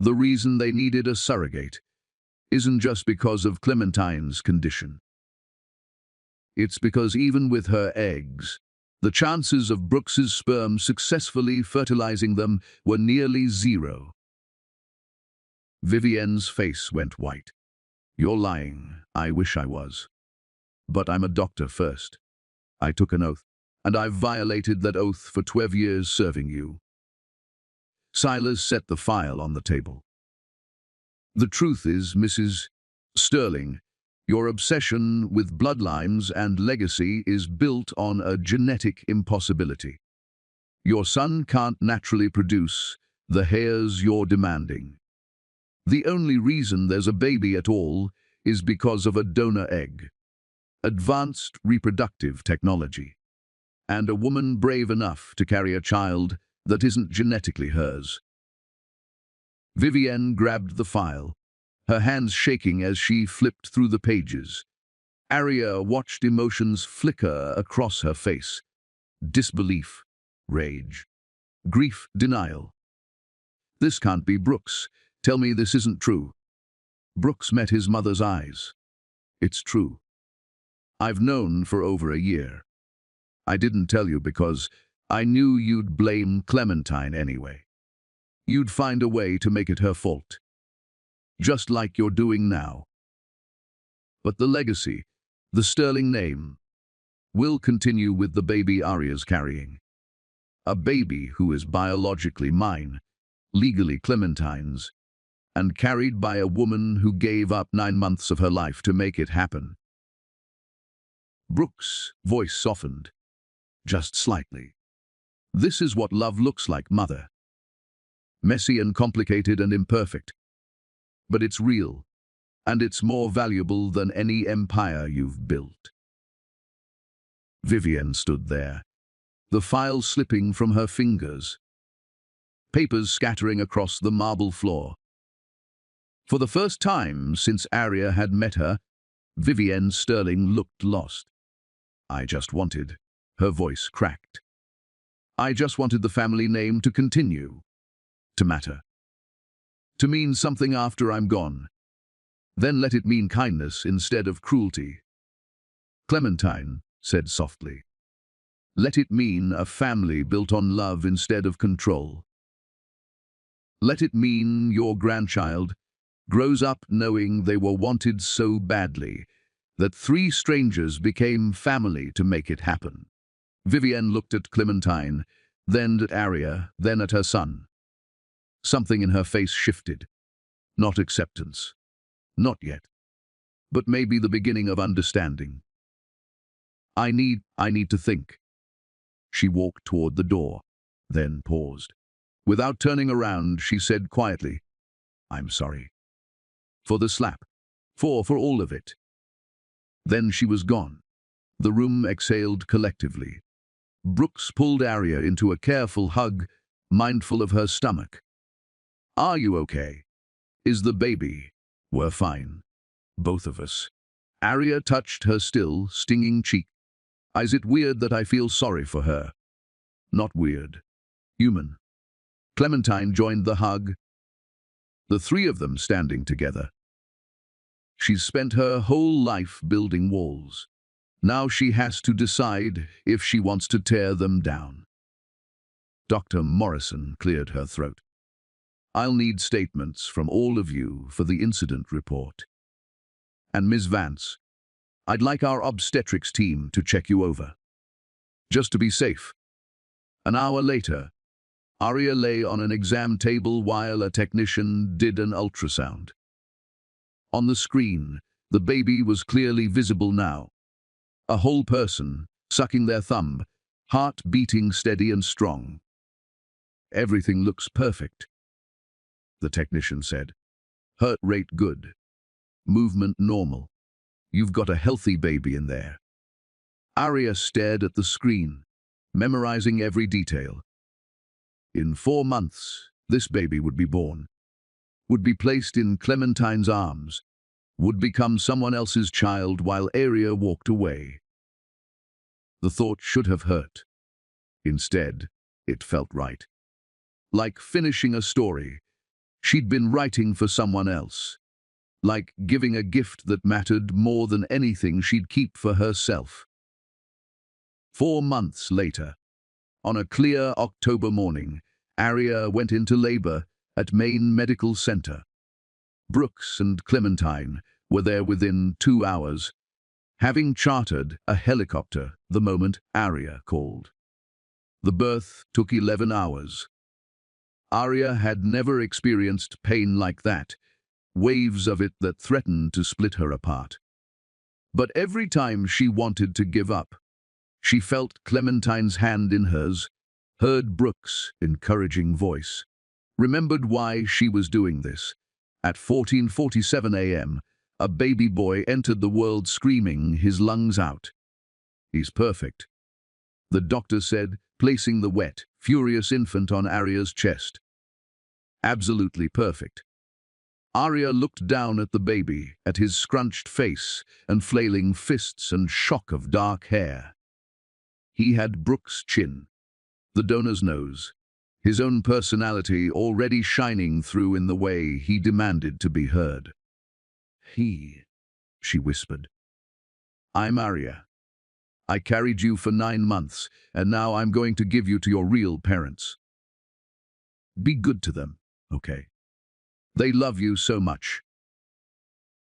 The reason they needed a surrogate isn't just because of Clementine's condition. It's because even with her eggs, the chances of Brooks's sperm successfully fertilizing them were nearly zero. Vivienne's face went white. You're lying. I wish I was. But I'm a doctor first. I took an oath, and I've violated that oath for 12 years serving you. Silas set the file on the table. The truth is, Mrs. Sterling, your obsession with bloodlines and legacy is built on a genetic impossibility. Your son can't naturally produce the heirs you're demanding. The only reason there's a baby at all is because of a donor egg, advanced reproductive technology, and a woman brave enough to carry a child that isn't genetically hers. Vivienne grabbed the file, her hands shaking as she flipped through the pages. Aria watched emotions flicker across her face. Disbelief, rage, grief, denial. This can't be Brooks. Tell me this isn't true. Brooks met his mother's eyes. It's true. I've known for over a year. I didn't tell you because I knew you'd blame Clementine anyway. You'd find a way to make it her fault. Just like you're doing now. But the legacy, the Sterling name, will continue with the baby Aria's carrying. A baby who is biologically mine, legally Clementine's, and carried by a woman who gave up 9 months of her life to make it happen. Brooks' voice softened, just slightly. This is what love looks like, mother. Messy and complicated and imperfect. But it's real, and it's more valuable than any empire you've built. Vivienne stood there, the file slipping from her fingers, papers scattering across the marble floor. For the first time since Aria had met her, Vivienne Sterling looked lost. I just wanted, her voice cracked. I just wanted the family name to continue, to matter, to mean something after I'm gone. Then let it mean kindness instead of cruelty. Clementine said softly. Let it mean a family built on love instead of control. Let it mean your grandchild grows up knowing they were wanted so badly that three strangers became family to make it happen. Vivienne looked at Clementine, then at Arya, then at her son. Something in her face shifted. Not acceptance. Not yet. But maybe the beginning of understanding. I need to think. She walked toward the door, then paused. Without turning around, she said quietly, I'm sorry. For the slap. For all of it. Then she was gone. The room exhaled collectively. Brooks pulled Arya into a careful hug, mindful of her stomach. Are you okay? Is the baby? We're fine. Both of us. Arya touched her still, stinging cheek. Is it weird that I feel sorry for her? Not weird. Human. Clementine joined the hug. The three of them standing together. She's spent her whole life building walls. Now she has to decide if she wants to tear them down. Dr. Morrison cleared her throat. I'll need statements from all of you for the incident report. And Ms. Vance, I'd like our obstetrics team to check you over. Just to be safe. An hour later, Arya lay on an exam table while a technician did an ultrasound. On the screen, the baby was clearly visible now. A whole person, sucking their thumb, heart beating steady and strong. Everything looks perfect, the technician said. Heart rate good. Movement normal. You've got a healthy baby in there. Arya stared at the screen, memorizing every detail. In 4 months, this baby would be born, would be placed in Clementine's arms, would become someone else's child while Arya walked away. The thought should have hurt. Instead, it felt right. Like finishing a story she'd been writing for someone else. Like giving a gift that mattered more than anything she'd keep for herself. 4 months later, on a clear October morning, Arya went into labor at Maine Medical Center. Brooks and Clementine were there within 2 hours, having chartered a helicopter the moment Arya called. The birth took 11 hours. Arya had never experienced pain like that, waves of it that threatened to split her apart. But every time she wanted to give up, she felt Clementine's hand in hers, heard Brooks' encouraging voice, remembered why she was doing this. At 14:47 a.m., a baby boy entered the world screaming his lungs out. He's perfect, the doctor said, placing the wet, furious infant on Arya's chest. Absolutely perfect. Arya looked down at the baby, at his scrunched face and flailing fists and shock of dark hair. He had Brooks' chin, the donor's nose, his own personality already shining through in the way he demanded to be heard. She whispered. I'm Arya. I carried you for 9 months, and now I'm going to give you to your real parents. Be good to them, okay? They love you so much.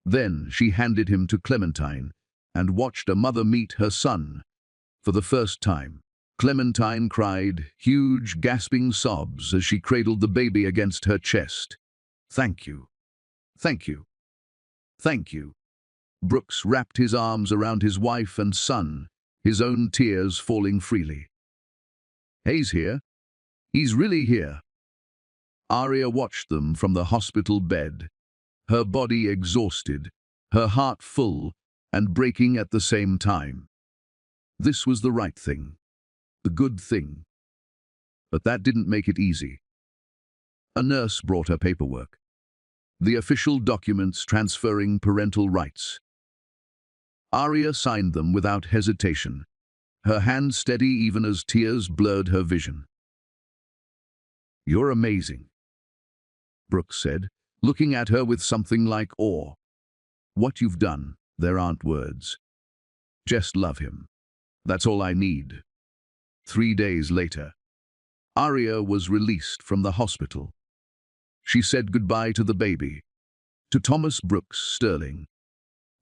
Then she handed him to Clementine and watched a mother meet her son for the first time. Clementine cried huge, gasping sobs as she cradled the baby against her chest. Thank you. Thank you. Thank you. Brooks wrapped his arms around his wife and son, his own tears falling freely. He's here. He's really here. Arya watched them from the hospital bed, her body exhausted, her heart full and breaking at the same time. This was the right thing, the good thing. But that didn't make it easy. A nurse brought her paperwork, the official documents transferring parental rights. Arya signed them without hesitation, her hand steady even as tears blurred her vision. You're amazing, Brooks said, looking at her with something like awe. What you've done, there aren't words. Just love him. That's all I need. 3 days later, Arya was released from the hospital. She said goodbye to the baby, to Thomas Brooks Sterling,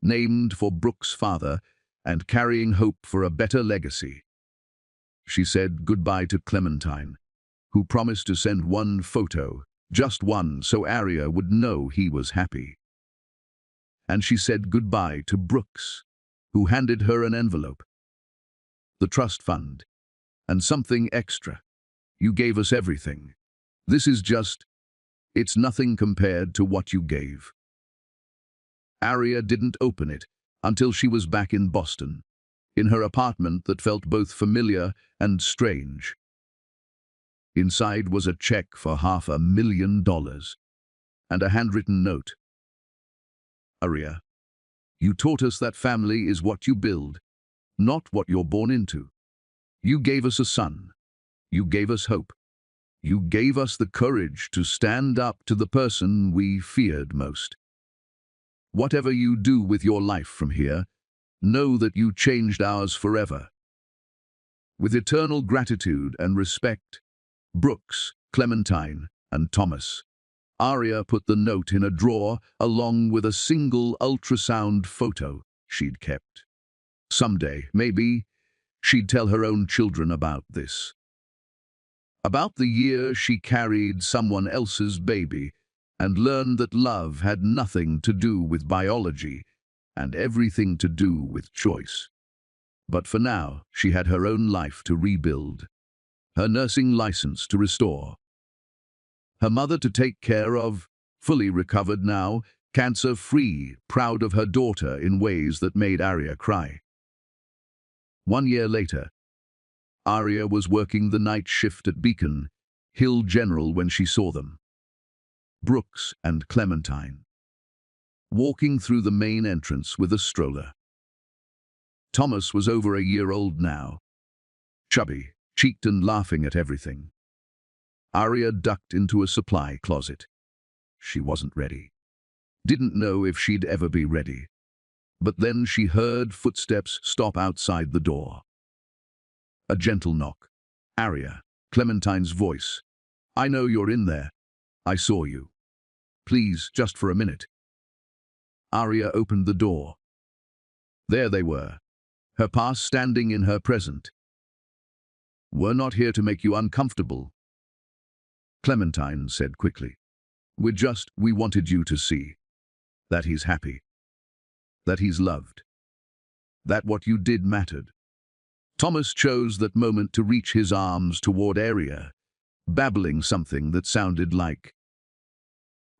named for Brooks' father and carrying hope for a better legacy. She said goodbye to Clementine, who promised to send one photo, just one, so Arya would know he was happy. And she said goodbye to Brooks, who handed her an envelope. The trust fund, and something extra. You gave us everything. This is just, it's nothing compared to what you gave. Arya didn't open it until she was back in Boston, in her apartment that felt both familiar and strange. Inside was a check for $500,000 and a handwritten note. Arya, you taught us that family is what you build, not what you're born into. You gave us a son. You gave us hope. You gave us the courage to stand up to the person we feared most. Whatever you do with your life from here, know that you changed ours forever. With eternal gratitude and respect, Brooks, Clementine, and Thomas. Arya put the note in a drawer along with a single ultrasound photo she'd kept. Someday, maybe, she'd tell her own children about this. About the year she carried someone else's baby and learned that love had nothing to do with biology and everything to do with choice. But for now, she had her own life to rebuild, her nursing license to restore, her mother to take care of, fully recovered now, cancer-free, proud of her daughter in ways that made Arya cry. 1 year later, Arya was working the night shift at Beacon Hill General when she saw them. Brooks and Clementine, walking through the main entrance with a stroller. Thomas was over a year old now, chubby, cheeked and laughing at everything. Arya ducked into a supply closet. She wasn't ready. Didn't know if she'd ever be ready. But then she heard footsteps stop outside the door. A gentle knock. Arya, Clementine's voice. I know you're in there. I saw you. Please, just for a minute. Arya opened the door. There they were, her past standing in her present. We're not here to make you uncomfortable, Clementine said quickly. We wanted you to see that he's happy, that he's loved, that what you did mattered. Thomas chose that moment to reach his arms toward Arya, babbling something that sounded like,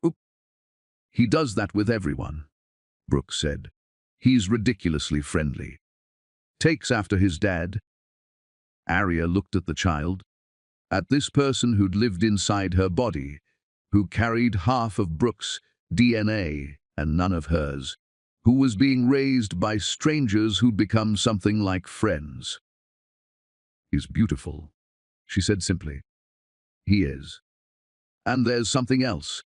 "Oop." He does that with everyone, Brooks said. He's ridiculously friendly. Takes after his dad. Arya looked at the child, at this person who'd lived inside her body, who carried half of Brooks' DNA and none of hers, who was being raised by strangers who'd become something like friends. He's beautiful, she said simply. He is. And there's something else.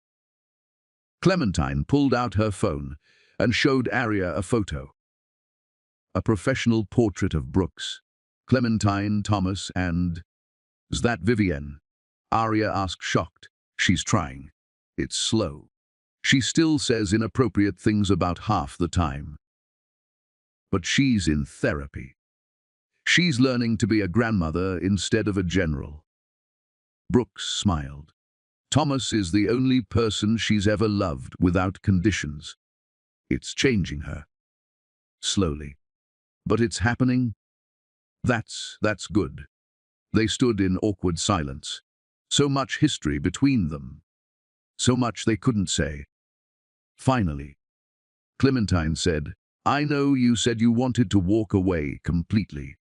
Clementine pulled out her phone and showed Arya a photo. A professional portrait of Brooks, Clementine, Thomas, and... Is that Vivienne? Arya asked, shocked. She's trying. It's slow. She still says inappropriate things about half the time. But she's in therapy. She's learning to be a grandmother instead of a general. Brooks smiled. Thomas is the only person she's ever loved without conditions. It's changing her. Slowly. But it's happening. That's good. They stood in awkward silence. So much history between them. So much they couldn't say. Finally, Clementine said, I know you said you wanted to walk away completely.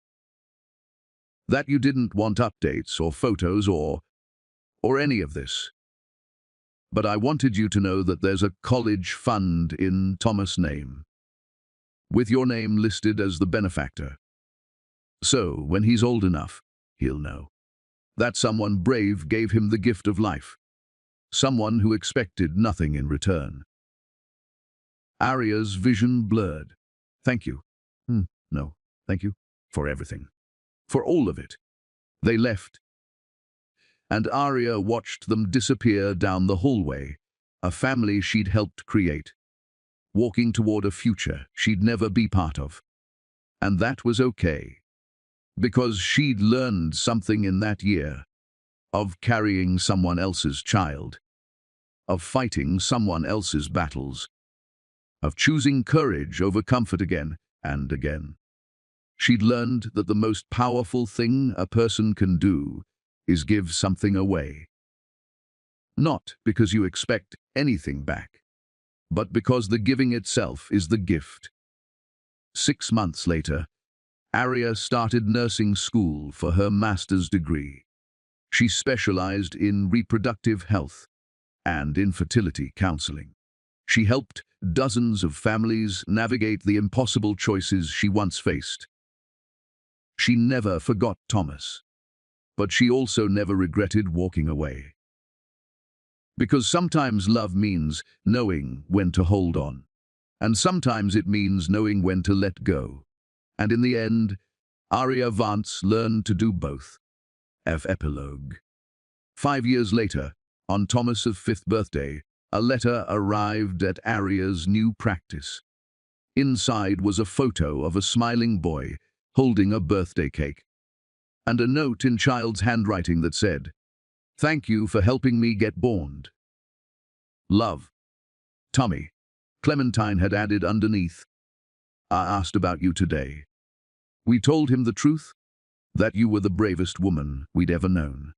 That you didn't want updates or photos or any of this. But I wanted you to know that there's a college fund in Thomas' name, with your name listed as the benefactor. So, when he's old enough, he'll know that someone brave gave him the gift of life, someone who expected nothing in return. Arya's vision blurred. Thank you. No, thank you for everything. For all of it. They left. and Arya watched them disappear down the hallway, a family she'd helped create, walking toward a future she'd never be part of. And that was okay, because she'd learned something in that year, of carrying someone else's child, of fighting someone else's battles, of choosing courage over comfort again and again. She'd learned that the most powerful thing a person can do is give something away. Not because you expect anything back, but because the giving itself is the gift. 6 months later, Arya started nursing school for her master's degree. She specialized in reproductive health and infertility counseling. She helped dozens of families navigate the impossible choices she once faced. She never forgot Thomas, but she also never regretted walking away. Because sometimes love means knowing when to hold on, and sometimes it means knowing when to let go. And in the end, Arya Vance learned to do both. Epilogue. 5 years later, on Thomas's 5th birthday, a letter arrived at Arya's new practice. Inside was a photo of a smiling boy holding a birthday cake, and a note in child's handwriting that said, "Thank you for helping me get born. Love. Tommy." Clementine had added underneath, "I asked about you today. We told him the truth, that you were the bravest woman we'd ever known.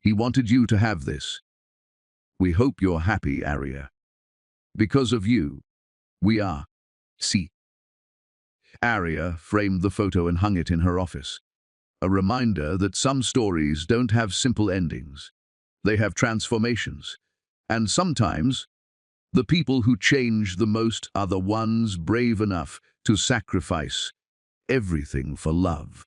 He wanted you to have this. We hope you're happy, Arya. Because of you, we are. See." Arya framed the photo and hung it in her office, a reminder that some stories don't have simple endings. They have transformations, and sometimes the people who change the most are the ones brave enough to sacrifice everything for love.